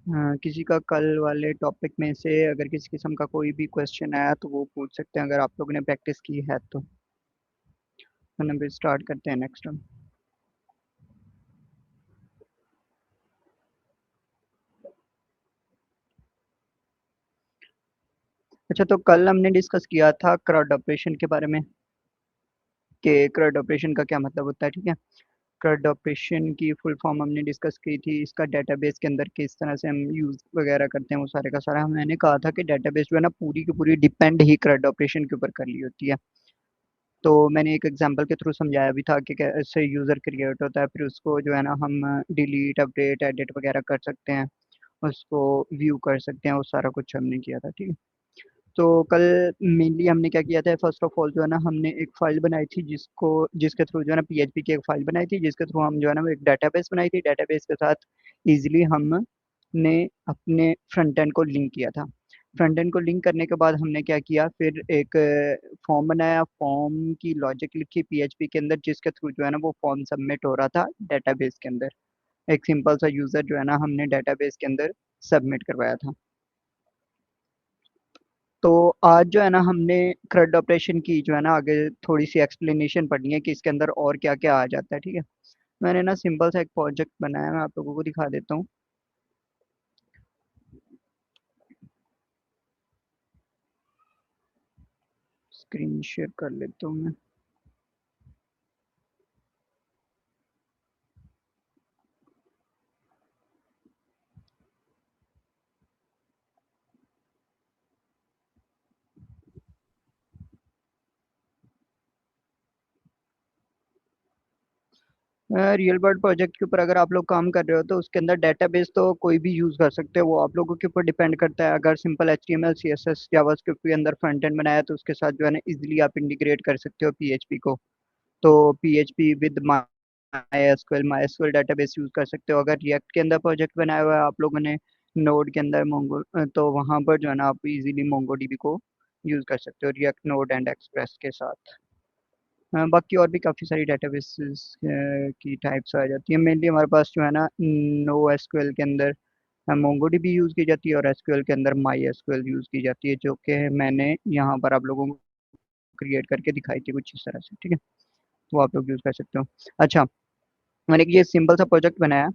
किसी का कल वाले टॉपिक में से अगर किसी किस्म का कोई भी क्वेश्चन आया तो वो पूछ सकते हैं, अगर आप लोगों ने प्रैक्टिस की है तो। वरना फिर स्टार्ट करते हैं नेक्स्ट टाइम। अच्छा, तो कल हमने डिस्कस किया था क्रॉड ऑपरेशन के बारे में कि क्रॉड ऑपरेशन का क्या मतलब होता है, ठीक है। क्रॉड ऑपरेशन की फुल फॉर्म हमने डिस्कस की थी, इसका डेटाबेस के अंदर किस तरह से हम यूज़ वगैरह करते हैं, वो सारे का सारा मैंने कहा था कि डेटाबेस जो है ना पूरी की पूरी डिपेंड ही क्रॉड ऑपरेशन के ऊपर कर ली होती है। तो मैंने एक एग्जांपल के थ्रू समझाया भी था कि कैसे यूज़र क्रिएट होता है, फिर उसको जो है ना हम डिलीट अपडेट एडिट वगैरह कर सकते हैं, उसको व्यू कर सकते हैं, वो सारा कुछ हमने किया था, ठीक है। तो कल मेनली हमने क्या किया था, फर्स्ट ऑफ ऑल जो है ना हमने एक फाइल बनाई थी जिसके थ्रू जो है ना पीएचपी की एक फाइल बनाई थी, जिसके थ्रू हम जो है ना वो एक डेटाबेस बनाई थी। डेटाबेस के साथ इजीली हमने अपने फ्रंट एंड को लिंक किया था। फ्रंट एंड को लिंक करने के बाद हमने क्या किया, फिर एक फॉर्म बनाया, फॉर्म की लॉजिक लिखी पीएचपी के अंदर, जिसके थ्रू जो है ना वो फॉर्म सबमिट हो रहा था डेटाबेस के अंदर। एक सिंपल सा यूजर जो है ना हमने डेटाबेस के अंदर सबमिट करवाया था। तो आज जो है ना हमने क्रड ऑपरेशन की जो है ना आगे थोड़ी सी एक्सप्लेनेशन पढ़नी है कि इसके अंदर और क्या क्या आ जाता है, ठीक है। मैंने ना सिंपल सा एक प्रोजेक्ट बनाया, मैं आप लोगों को दिखा देता हूँ। स्क्रीन शेयर कर लेता हूँ मैं। रियल वर्ल्ड प्रोजेक्ट के ऊपर अगर आप लोग काम कर रहे हो तो उसके अंदर डेटाबेस तो कोई भी यूज़ कर सकते हो, वो आप लोगों के ऊपर डिपेंड करता है। अगर सिंपल HTML CSS जावास्क्रिप्ट के अंदर फ्रंट एंड बनाया तो उसके साथ जो है ना इजीली आप इंटीग्रेट कर सकते हो पीएचपी को। तो PHP with my SQL database use कर सकते हो। अगर रिएक्ट के अंदर प्रोजेक्ट बनाया हुआ है आप लोगों ने नोड के अंदर मोंगो, तो वहाँ पर जो है ना आप इजीली मोंगो डीबी को यूज़ कर सकते हो रिएक्ट नोड एंड एक्सप्रेस के साथ। बाकी और भी काफ़ी सारी डेटाबेसेस की टाइप्स आ जाती है। मेनली हमारे पास जो है ना नो एसक्यूएल के अंदर मोंगोडीबी यूज़ की जाती है और एसक्यूएल के अंदर माई एसक्यूएल यूज़ की जाती है, जो कि मैंने यहाँ पर आप लोगों को क्रिएट करके दिखाई थी कुछ इस तरह से, ठीक है। वो आप लोग यूज़ कर सकते हो। अच्छा, मैंने ये सिंपल सा प्रोजेक्ट बनाया।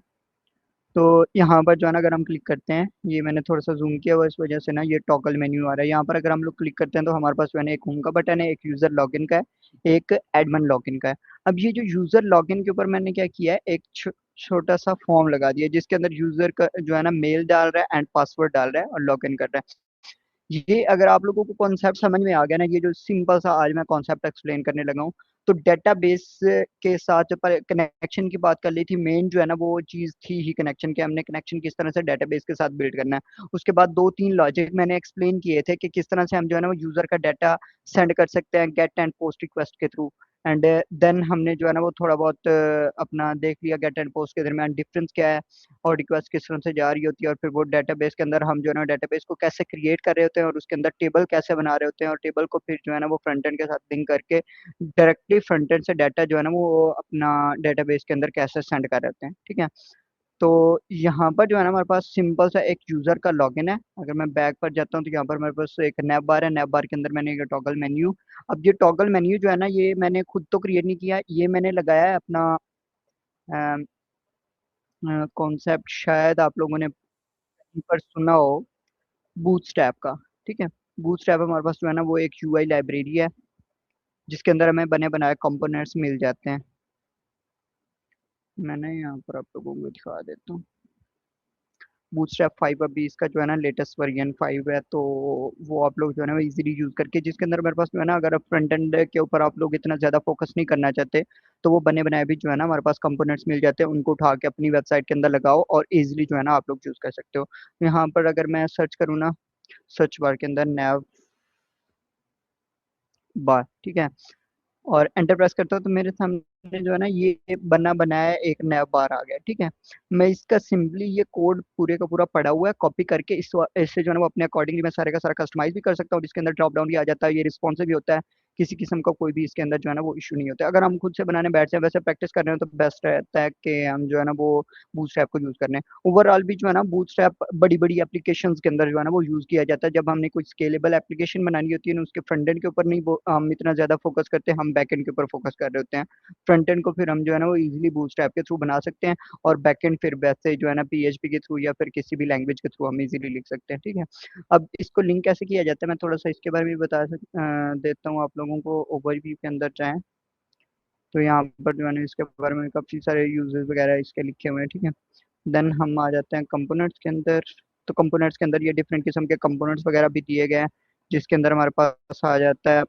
तो यहाँ पर जो है ना अगर हम क्लिक करते हैं, ये मैंने थोड़ा सा जूम किया हुआ इस वजह से ना ये टॉगल मेन्यू आ रहा है। यहाँ पर अगर हम लोग क्लिक करते हैं तो हमारे पास जो है ना एक होम का बटन है, एक यूज़र लॉगिन का है, एक एडमिन लॉगिन का है। अब ये जो यूज़र लॉगिन के ऊपर मैंने क्या किया है, एक छोटा सा फॉर्म लगा दिया जिसके अंदर यूज़र का जो है ना मेल डाल रहा है एंड पासवर्ड डाल रहा है और लॉगिन कर रहा है। ये अगर आप लोगों को कॉन्सेप्ट समझ में आ गया ना, ये जो सिंपल सा आज मैं कॉन्सेप्ट एक्सप्लेन करने लगा हूँ, तो डेटाबेस के साथ पर कनेक्शन की बात कर ली थी, मेन जो है ना वो चीज़ थी ही कनेक्शन के, हमने कनेक्शन किस तरह से डेटाबेस के साथ बिल्ड करना है। उसके बाद दो तीन लॉजिक मैंने एक्सप्लेन किए थे कि किस तरह से हम जो है ना वो यूज़र का डाटा सेंड कर सकते हैं गेट एंड पोस्ट रिक्वेस्ट के थ्रू। एंड देन हमने जो है ना वो थोड़ा बहुत अपना देख लिया गेट एंड पोस्ट के दरमियान डिफरेंस क्या है और रिक्वेस्ट किस तरह से जा रही होती है, और फिर वो डेटाबेस के अंदर हम जो है ना डेटाबेस को कैसे क्रिएट कर रहे होते हैं और उसके अंदर टेबल कैसे बना रहे होते हैं, और टेबल को फिर जो है ना वो फ्रंट एंड के साथ लिंक करके डायरेक्टली फ्रंट एंड से डाटा जो है ना वो अपना डेटाबेस के अंदर कैसे सेंड कर रहे होते हैं, ठीक है। तो यहाँ पर जो है ना हमारे पास सिंपल सा एक यूजर का लॉगिन है। अगर मैं बैक पर जाता हूँ तो यहाँ पर मेरे पास एक नैप बार है, नैप बार के अंदर मैंने ये टॉगल मेन्यू। अब ये टॉगल मेन्यू जो है ना ये मैंने खुद तो क्रिएट नहीं किया, ये मैंने लगाया है अपना कॉन्सेप्ट, शायद आप लोगों ने कहीं पर सुना हो, बूटस्ट्रैप का, ठीक है। बूटस्ट्रैप हमारे पास जो है ना वो एक यूआई लाइब्रेरी है जिसके अंदर हमें बने बनाए कंपोनेंट्स मिल जाते हैं। मैंने यहाँ पर आप लोगों को दिखा देता हूँ। बूटस्ट्रैप 5 अभी इसका जो है ना लेटेस्ट वर्जन 5 है, तो वो आप लोग जो है ना इजीली यूज करके, जिसके अंदर मेरे पास जो है ना अगर फ्रंट एंड के ऊपर आप लोग इतना ज्यादा फोकस नहीं करना चाहते तो वो बने बनाए भी जो है ना हमारे पास कंपोनेंट्स मिल जाते हैं, उनको उठा के अपनी वेबसाइट के अंदर लगाओ और इजीली जो है ना आप लोग यूज कर सकते हो। यहाँ पर अगर मैं सर्च करूँ ना, सर्च बार के अंदर नैव बार, ठीक है, और एंटर प्रेस करता हूँ तो मेरे सामने जो है ना ये बना बनाया एक नया बार आ गया, ठीक है। मैं इसका सिंपली ये कोड पूरे का पूरा पड़ा हुआ है, कॉपी करके इससे जो है ना वो अपने अकॉर्डिंगली मैं सारे का सारा कस्टमाइज भी कर सकता हूँ, जिसके अंदर ड्रॉप डाउन भी आ जाता है, ये रिस्पॉन्सिव भी होता है किसी किस्म का कोई भी इसके अंदर जो है ना वो इशू नहीं होता है। अगर हम खुद से बनाने बैठते हैं वैसे प्रैक्टिस कर रहे हैं तो बेस्ट रहता है कि हम जो है ना वो बूटस्ट्रैप को यूज कर रहे हैं। ओवरऑल भी जो है ना बूटस्ट्रैप बड़ी बड़ी एप्लीकेशंस के अंदर जो है ना वो यूज किया जाता है। जब हमने कोई स्केलेबल एप्लीकेशन बनानी होती है ना, उसके फ्रंट एंड के ऊपर नहीं हम इतना ज्यादा फोकस करते हैं, हम बैक एंड के ऊपर फोकस कर रहे होते हैं। फ्रंट एंड को फिर हम जो है ना वो इजीली बूटस्ट्रैप के थ्रू बना सकते हैं, और बैक एंड फिर वैसे जो है ना पीएचपी के थ्रू या फिर किसी भी लैंग्वेज के थ्रू हम इजीली लिख सकते हैं। ठीक है, अब इसको लिंक कैसे किया जाता है मैं थोड़ा सा इसके बारे में देता हूँ आप लोगों को। ओवरव्यू के अंदर जाएं तो यहाँ पर जो है ना इसके बारे में काफी सारे यूजेस वगैरह इसके लिखे हुए हैं। ठीक है, देन हम आ जाते हैं कंपोनेंट्स के अंदर। तो कंपोनेंट्स के अंदर ये डिफरेंट किस्म के कंपोनेंट्स वगैरह भी दिए गए हैं, जिसके अंदर हमारे पास आ जाता है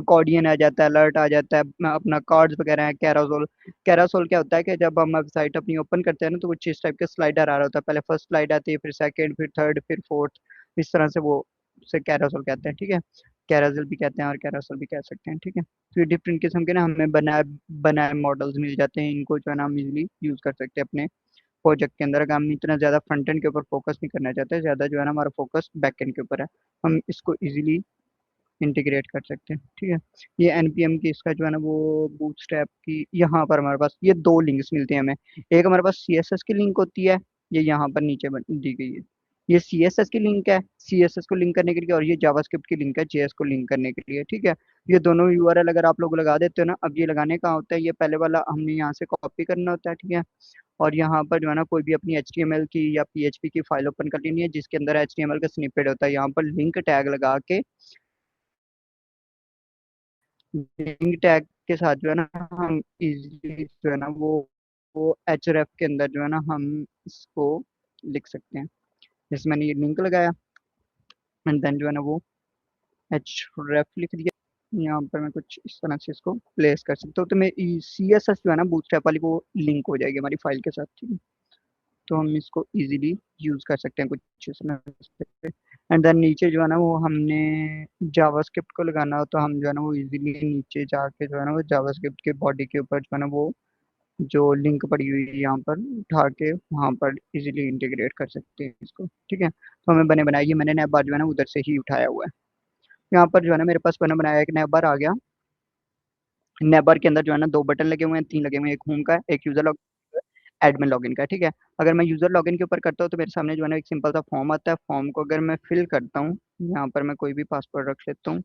कॉर्डियन आ जाता है, अलर्ट आ जाता है, अपना कार्ड्स वगैरह है, कैरासोल। कैरासोल क्या होता है कि जब हम वेबसाइट अपनी ओपन करते हैं ना तो कुछ इस टाइप के स्लाइडर आ रहा होता है, पहले फर्स्ट स्लाइड आती है, फिर सेकंड, फिर थर्ड, फिर फोर्थ, इस तरह से वो उसे कैरासोल कहते हैं। ठीक है, कैराजल भी कहते हैं और कैरासोल भी कह सकते हैं। ठीक है, तो ये डिफरेंट किस्म के ना हमें बनाए बनाए मॉडल्स मिल जाते हैं, इनको जो है ना हम इजिली यूज कर सकते हैं अपने प्रोजेक्ट के अंदर। अगर हम इतना ज्यादा फ्रंट एंड के ऊपर फोकस नहीं करना चाहते, ज्यादा जो है ना हमारा फोकस बैक एंड के ऊपर है, हम इसको इजीली इंटीग्रेट कर सकते हैं। ठीक है, ये एनपीएम की इसका जो है ना वो बूटस्ट्रैप की यहाँ पर हमारे पास ये दो लिंक्स मिलते हैं हमें। एक हमारे पास सीएसएस की लिंक होती है, ये यहाँ पर नीचे दी गई है, ये सीएसएस की लिंक है सीएसएस को लिंक करने के लिए, और ये जावास्क्रिप्ट की लिंक है जेएस को लिंक करने के लिए। ठीक है, ये दोनों यूआरएल अगर आप लोग लगा देते हो ना, अब ये लगाने का होता है, ये पहले वाला हमने यहाँ से कॉपी करना होता है। ठीक है, और यहाँ पर जो है ना कोई भी अपनी HTML की या PHP की फाइल ओपन कर लेनी है जिसके अंदर HTML का स्निपेट होता है, यहाँ पर लिंक टैग लगा के, लिंक टैग के साथ जो है ना हम इजीली जो है ना वो href के अंदर जो है ना हम इसको लिख सकते हैं। जैसे मैंने ये लिंक लगाया एंड देन जो है ना वो href लिख दिया, यहाँ पर मैं कुछ इस तरह से इसको प्लेस कर सकता हूँ, तो मैं CSS जो है ना बूटस्ट्रैप वाली वो लिंक हो जाएगी हमारी फाइल के साथ। ठीक है, तो हम इसको इजीली यूज कर सकते हैं कुछ इस तरह से। एंड देन नीचे जो है ना वो हमने जावास्क्रिप्ट को लगाना हो तो हम जो है ना वो इजीली नीचे जाके जो है ना वो जावास्क्रिप्ट के बॉडी के ऊपर जो है ना वो जो लिंक पड़ी हुई है यहाँ पर उठा के वहाँ पर इजीली इंटीग्रेट कर सकते हैं इसको। ठीक है, तो हमें बने बनाया, ये मैंने नैब बार जो है ना उधर से ही उठाया हुआ है। यहाँ पर जो है ना मेरे पास बना बनाया एक नैब बार आ गया। नैब बार के अंदर जो है ना दो बटन लगे हुए हैं, तीन लगे हुए हैं, एक होम का है, एक यूजर लॉगिन, एडमिन लॉगिन का है। ठीक है, अगर मैं यूजर लॉगिन के ऊपर करता हूँ तो मेरे सामने जो है ना एक सिंपल सा फॉर्म आता है, फॉर्म को अगर मैं फिल करता हूँ, यहाँ पर मैं कोई भी पासवर्ड रख लेता हूँ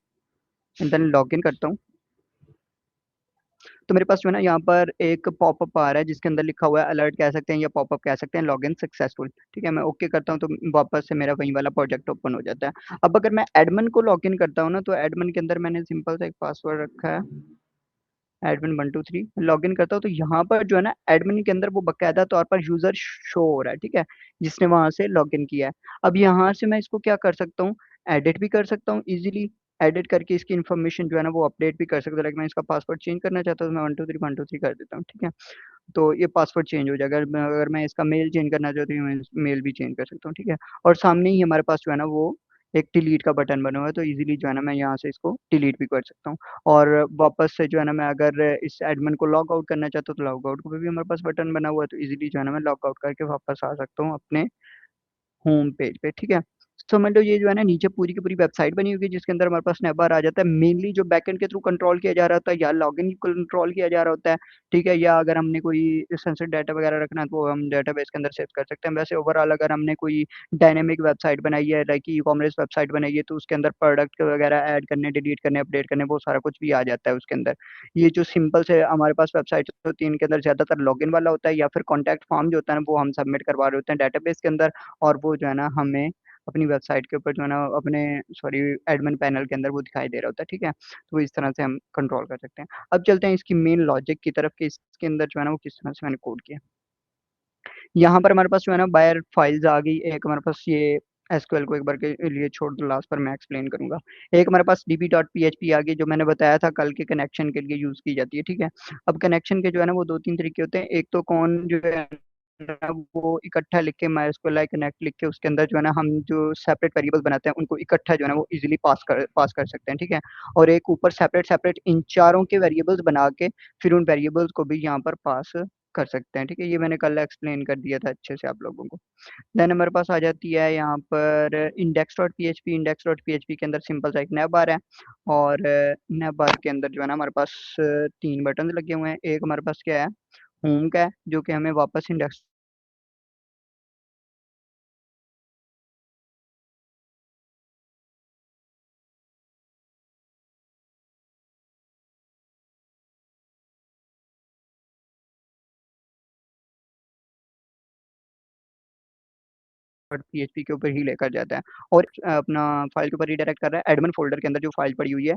एंड देन लॉगिन करता हूँ, तो मेरे पास जो है ना यहाँ पर एक पॉपअप आ रहा है जिसके अंदर लिखा हुआ है अलर्ट कह सकते हैं या पॉपअप कह सकते हैं, लॉगिन सक्सेसफुल। ठीक है, मैं ओके करता हूँ तो वापस से मेरा वही वाला प्रोजेक्ट ओपन हो जाता है। अब अगर मैं एडमिन को लॉगिन करता हूँ ना, तो एडमिन के अंदर मैंने सिंपल सा एक पासवर्ड रखा है, एडमिन 1 2 3 लॉगिन करता हूँ तो यहाँ पर जो है ना एडमिन के अंदर वो बकायदा तौर पर यूजर शो हो रहा है। ठीक है, जिसने वहां से लॉगिन किया है। अब यहाँ से मैं इसको क्या कर सकता हूँ, एडिट भी कर सकता हूँ इजीली, एडिट करके इसकी इन्फॉर्मेशन जो है ना वो अपडेट भी कर सकता हूँ। लाइक मैं इसका पासवर्ड चेंज करना चाहता हूँ तो मैं 1 2 3 1 2 3 कर देता हूँ। ठीक है, तो ये पासवर्ड चेंज हो जाएगा। अगर मैं इसका मेल चेंज करना चाहता हूँ मैं मेल भी चेंज कर सकता हूँ। ठीक है, और सामने ही हमारे पास जो है ना वो एक डिलीट का बटन बना हुआ है, तो इजीली जो है ना मैं यहाँ से इसको डिलीट भी कर सकता हूँ। और वापस से जो है ना मैं अगर इस एडमिन को लॉग आउट करना चाहता हूँ तो लॉग आउट को भी हमारे पास बटन बना हुआ है, तो इजीली जो है ना मैं लॉग आउट करके वापस आ सकता हूँ अपने होम पेज पे। ठीक है, समझ लो ये जो है ना नीचे पूरी की पूरी वेबसाइट बनी हुई है जिसके अंदर हमारे पास नैबर आ जाता है, मेनली जो बैकएंड के थ्रू कंट्रोल किया जा रहा होता है या लॉगिन कंट्रोल किया जा रहा होता है। ठीक है, या अगर हमने कोई सेंसिटिव डाटा वगैरह रखना है तो वो हम डेटाबेस के अंदर सेव कर सकते हैं। वैसे ओवरऑल अगर हमने कोई डायनेमिक वेबसाइट बनाई है, लाइक ई कॉमर्स वेबसाइट बनाई है, तो उसके अंदर प्रोडक्ट वगैरह ऐड करने, डिलीट करने, अपडेट करने, वो सारा कुछ भी आ जाता है उसके अंदर। ये जो सिंपल से हमारे पास वेबसाइट होती है इनके अंदर ज्यादातर लॉगिन वाला होता है, या फिर कॉन्टैक्ट फॉर्म जो होता है ना वो हम सबमिट करवा रहे होते हैं डेटाबेस के अंदर, और वो जो है ना हमें अपनी वेबसाइट के ऊपर जो है ना अपने सॉरी एडमिन पैनल के अंदर वो दिखाई दे रहा होता है। ठीक है, तो इस तरह से हम कंट्रोल कर सकते हैं। अब चलते हैं इसकी मेन लॉजिक की तरफ कि इसके अंदर जो है ना वो किस तरह से मैंने कोड किया। यहाँ पर हमारे पास जो है ना बायर फाइल्स आ गई, एक हमारे पास ये एसक्यूएल को एक बार के लिए छोड़ दो, लास्ट पर मैं एक्सप्लेन करूंगा। एक हमारे पास db.php आ गई जो मैंने बताया था कल के कनेक्शन के लिए यूज की जाती है। ठीक है, अब कनेक्शन के जो है ना वो दो तीन तरीके होते हैं। एक तो कौन जो है ना वो इकट्ठा लिख के MySQL कनेक्ट लिख के उसके अंदर जो है ना हम जो सेपरेट वेरिएबल बनाते हैं उनको इकट्ठा जो है ना वो इजीली पास कर सकते हैं। ठीक है, और एक ऊपर सेपरेट सेपरेट इन चारों के वेरिएबल्स बना के फिर उन वेरिएबल्स को भी यहाँ पर पास कर सकते हैं। ठीक है, ये मैंने कल एक्सप्लेन कर दिया था अच्छे से आप लोगों को। देन हमारे पास आ जाती है यहाँ पर index.php। index.php के अंदर सिंपल सा एक नैव बार है, और नैव बार के अंदर जो है ना हमारे पास तीन बटन लगे हुए हैं। एक हमारे पास क्या है, होम का है, जो कि हमें वापस इंडेक्स डॉट पीएचपी के ऊपर ही लेकर जाता है, और अपना फाइल के ऊपर रिडायरेक्ट कर रहा है एडमिन फोल्डर के अंदर जो फाइल पड़ी हुई है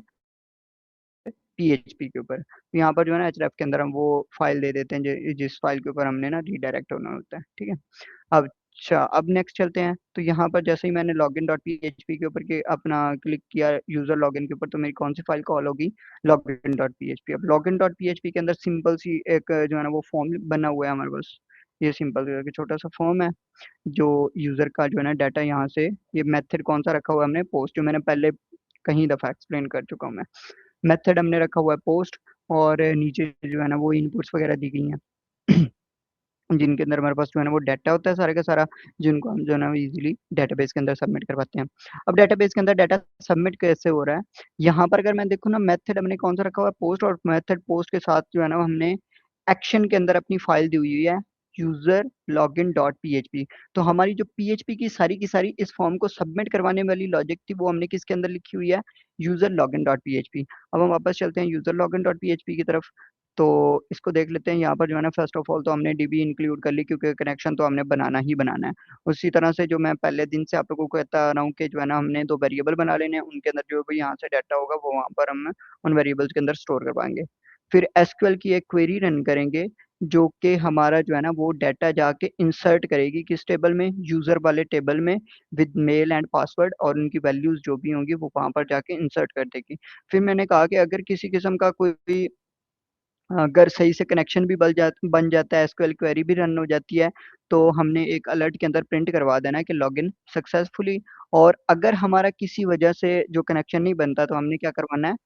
पीएचपी के ऊपर। तो यहाँ पर जो है ना एचरेफ के अंदर हम वो फाइल दे देते हैं जिस फाइल के ऊपर हमने ना रिडायरेक्ट होना होता है। ठीक है, अब अच्छा, अब नेक्स्ट चलते हैं। तो यहाँ पर जैसे ही मैंने लॉगिन डॉट पीएचपी के ऊपर के अपना क्लिक किया यूजर लॉगिन के ऊपर, तो मेरी कौन सी फाइल कॉल होगी, लॉगिन डॉट पीएचपी। अब लॉगिन डॉट पीएचपी के अंदर सिंपल सी एक जो है ना वो फॉर्म बना हुआ है हमारे पास। ये सिंपल सा छोटा सा फॉर्म है, जो यूजर का जो है ना डाटा यहाँ से, ये मेथड कौन सा रखा हुआ है हमने, पोस्ट, जो मैंने पहले कहीं दफा एक्सप्लेन कर चुका हूँ मैं। मेथड हमने रखा हुआ है पोस्ट, और नीचे जो है ना वो इनपुट्स वगैरह दी गई हैं जिनके अंदर हमारे पास जो है ना वो डाटा होता है सारे का सारा, जिनको हम जो है ना इजीली डेटाबेस के अंदर सबमिट कर पाते हैं। अब डेटाबेस के अंदर डाटा सबमिट कैसे हो रहा है, यहाँ पर अगर मैं देखूँ ना, मेथड हमने कौन सा रखा हुआ है, पोस्ट, और मेथड पोस्ट के साथ जो है ना हमने एक्शन के अंदर अपनी फाइल दी हुई है यूजर लॉगिन डॉट पीएचपी। तो हमारी जो पीएचपी की सारी इस फॉर्म को सबमिट करवाने वाली लॉजिक थी, वो हमने किसके अंदर लिखी हुई है, यूजर लॉगिन डॉट पीएचपी। अब हम वापस चलते हैं यूजर लॉगिन डॉट पीएचपी की तरफ। तो इसको देख लेते हैं। यहाँ पर जो है ना फर्स्ट ऑफ ऑल तो हमने डीबी इंक्लूड कर ली, क्योंकि कनेक्शन तो हमने बनाना ही बनाना है। उसी तरह से जो मैं पहले दिन से आप लोगों को कहता आ रहा हूँ कि जो है ना हमने दो वेरिएबल बना लेने हैं, उनके अंदर जो भी यहाँ से डाटा होगा वो वहाँ पर हम उन वेरिएबल्स के अंदर स्टोर करवाएंगे। फिर एसक्यूएल की एक क्वेरी रन करेंगे, जो कि हमारा जो है ना वो डाटा जाके इंसर्ट करेगी किस टेबल में, यूजर वाले टेबल में, विद मेल एंड पासवर्ड, और उनकी वैल्यूज जो भी होंगी वो वहां पर जाके इंसर्ट कर देगी। फिर मैंने कहा कि अगर किसी किस्म का कोई भी, अगर सही से कनेक्शन भी बन जाता है, एसक्यूएल क्वेरी भी रन हो जाती है, तो हमने एक अलर्ट के अंदर प्रिंट करवा देना है कि लॉगिन सक्सेसफुली। और अगर हमारा किसी वजह से जो कनेक्शन नहीं बनता, तो हमने क्या करवाना है,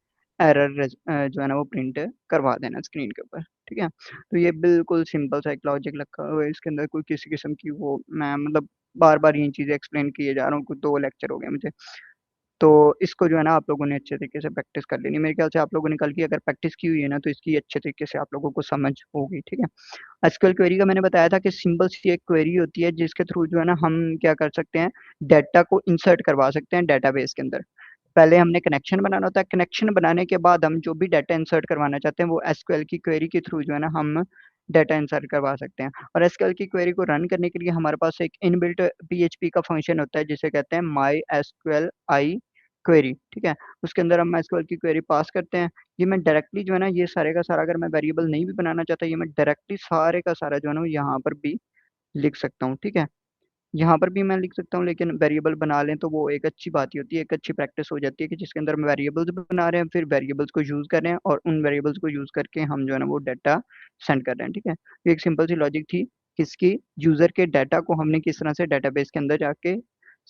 एरर जो है ना वो प्रिंट करवा देना स्क्रीन के ऊपर। ठीक है, तो ये बिल्कुल सिंपल सा एक लॉजिक लगा हुआ है इसके अंदर, कोई किसी किस्म की वो, मैं मतलब बार बार ये चीजें एक्सप्लेन किए जा रहा हूँ, कुछ दो लेक्चर हो गए मुझे। तो इसको जो है ना आप लोगों ने अच्छे तरीके से प्रैक्टिस कर लेनी। मेरे ख्याल से आप लोगों ने कल की अगर प्रैक्टिस की हुई है ना, तो इसकी अच्छे तरीके से आप लोगों को समझ होगी। ठीक है, एसक्यूएल क्वेरी का मैंने बताया था कि सिंपल सी एक क्वेरी होती है, जिसके थ्रू जो है ना हम क्या कर सकते हैं, डाटा को इंसर्ट करवा सकते हैं डाटाबेस के अंदर। पहले हमने कनेक्शन बनाना होता है, कनेक्शन बनाने के बाद हम जो भी डाटा इंसर्ट करवाना चाहते हैं, वो एसक्यूएल की क्वेरी के थ्रू जो है ना हम डाटा इंसर्ट करवा सकते हैं। और एसक्यूएल की क्वेरी को रन करने के लिए हमारे पास एक इनबिल्ट पीएचपी का फंक्शन होता है, जिसे कहते हैं माई एसक्यूएल आई क्वेरी। ठीक है, उसके अंदर हम एसक्यूएल की क्वेरी पास करते हैं। ये मैं डायरेक्टली जो है ना, ये सारे का सारा, अगर मैं वेरिएबल नहीं भी बनाना चाहता, ये मैं डायरेक्टली सारे का सारा जो है ना वो यहाँ पर भी लिख सकता हूँ। ठीक है, यहाँ पर भी मैं लिख सकता हूँ, लेकिन वेरिएबल बना लें तो वो एक अच्छी बात ही होती है, एक अच्छी प्रैक्टिस हो जाती है, कि जिसके अंदर हम वेरिएबल्स बना रहे हैं, फिर वेरिएबल्स को यूज कर रहे हैं, और उन वेरिएबल्स को यूज करके हम जो है ना वो डाटा सेंड कर रहे हैं। ठीक है, ये एक सिंपल सी लॉजिक थी, किसकी, यूजर के डाटा को हमने किस तरह से डाटाबेस के अंदर जाके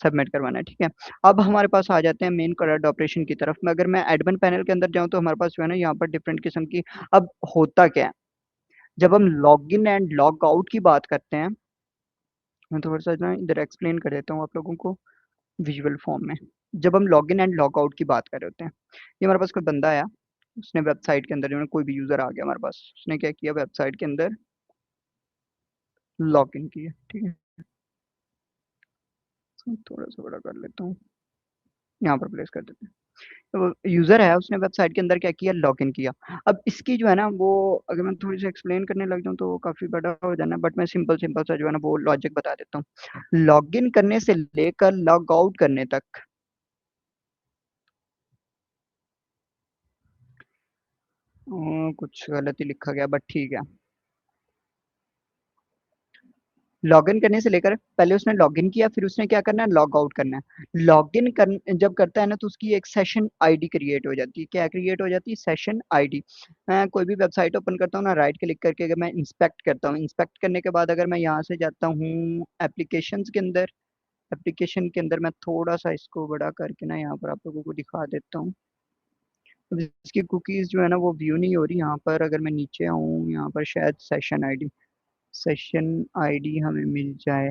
सबमिट करवाना है। ठीक है, अब हमारे पास आ जाते हैं मेन करेक्ट ऑपरेशन की तरफ में। अगर मैं एडमिन पैनल के अंदर जाऊँ, तो हमारे पास जो है ना यहाँ पर डिफरेंट किस्म की, अब होता क्या है, जब हम log in and log out की बात करते हैं, मैं थोड़ा सा ना इधर एक्सप्लेन कर देता हूँ आप लोगों को विजुअल फॉर्म में। जब हम log in and log out की बात कर रहे होते हैं, ये हमारे पास कोई बंदा आया, उसने वेबसाइट के अंदर जो है कोई भी यूजर आ गया हमारे पास, उसने क्या किया, वेबसाइट के अंदर लॉग इन किया। ठीक है, इसको थोड़ा सा बड़ा कर लेता हूँ, यहाँ पर प्लेस कर देते हैं। तो यूजर है, उसने वेबसाइट के अंदर क्या किया, लॉग इन किया। अब इसकी जो है ना वो, अगर मैं थोड़ी सी एक्सप्लेन करने लग जाऊँ तो वो काफी बड़ा हो जाना, बट मैं सिंपल सिंपल सा जो है ना वो लॉजिक बता देता हूँ। लॉग इन करने से लेकर लॉग आउट करने तक, कुछ गलत ही लिखा गया, बट ठीक है। लॉगिन करने से लेकर, पहले उसने लॉगिन किया, फिर उसने क्या करना है, लॉग आउट करना है। लॉगिन कर जब करता है ना, तो उसकी एक सेशन आईडी क्रिएट हो जाती है। क्या क्रिएट हो जाती है, सेशन आईडी। मैं कोई भी वेबसाइट ओपन करता हूँ ना, राइट क्लिक करके अगर मैं इंस्पेक्ट करता हूँ, इंस्पेक्ट करने के बाद अगर मैं यहाँ से जाता हूँ एप्लीकेशंस के अंदर, एप्लीकेशन के अंदर मैं थोड़ा सा इसको बड़ा करके ना यहाँ पर आप लोगों को दिखा देता हूँ। अब इसकी कुकीज जो है ना वो व्यू नहीं हो रही यहाँ पर। अगर मैं नीचे आऊँ, यहाँ पर शायद सेशन आईडी, सेशन आईडी हमें मिल जाए,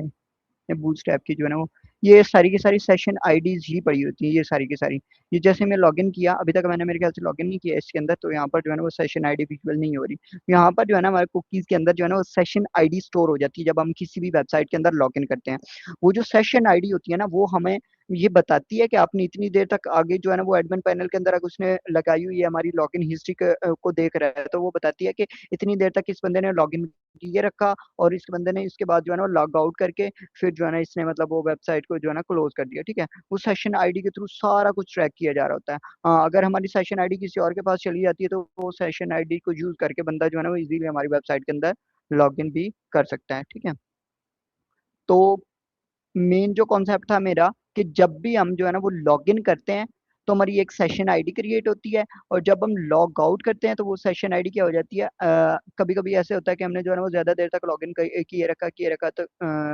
बूटस्ट्रैप की जो है ना वो, ये सारी की सारी सेशन आईडीज ही पड़ी होती हैं, ये सारी की सारी। ये जैसे मैं लॉगिन किया, अभी तक मैंने मेरे ख्याल से लॉगिन नहीं किया इसके अंदर, तो यहाँ पर जो है ना वो सेशन आईडी विजुअल नहीं हो रही। यहाँ पर जो है ना हमारे कुकीज के अंदर जो है ना वो सेशन आईडी स्टोर हो जाती है जब हम किसी भी वेबसाइट के अंदर लॉगिन करते हैं। वो जो सेशन आईडी होती है ना वो हमें ये बताती है कि आपने इतनी देर तक आगे जो है ना वो एडमिन पैनल के अंदर अगर उसने लगाई हुई है हमारी लॉगिन हिस्ट्री को देख रहा है, तो वो बताती है कि इतनी देर तक इस बंदे ने लॉगिन किए रखा, और इस बंदे ने इसके बाद जो है ना लॉग आउट करके फिर जो है ना इसने मतलब वो वेबसाइट को जो है ना क्लोज कर दिया। ठीक है, वो सेशन आईडी के थ्रू सारा कुछ ट्रैक किया जा रहा होता है। हाँ, अगर हमारी सेशन आईडी किसी और के पास चली जाती है तो वो सेशन आईडी को यूज करके बंदा जो है ना वो इजीली हमारी वेबसाइट के अंदर लॉग इन भी कर सकता है। ठीक है, तो मेन जो कॉन्सेप्ट था मेरा कि जब भी हम जो है ना वो लॉग इन करते हैं तो हमारी एक सेशन आईडी क्रिएट होती है, और जब हम लॉग आउट करते हैं तो वो सेशन आईडी क्या हो जाती है। कभी कभी ऐसे होता है कि हमने जो है ना वो ज्यादा देर तक लॉग इन किए रखा, तो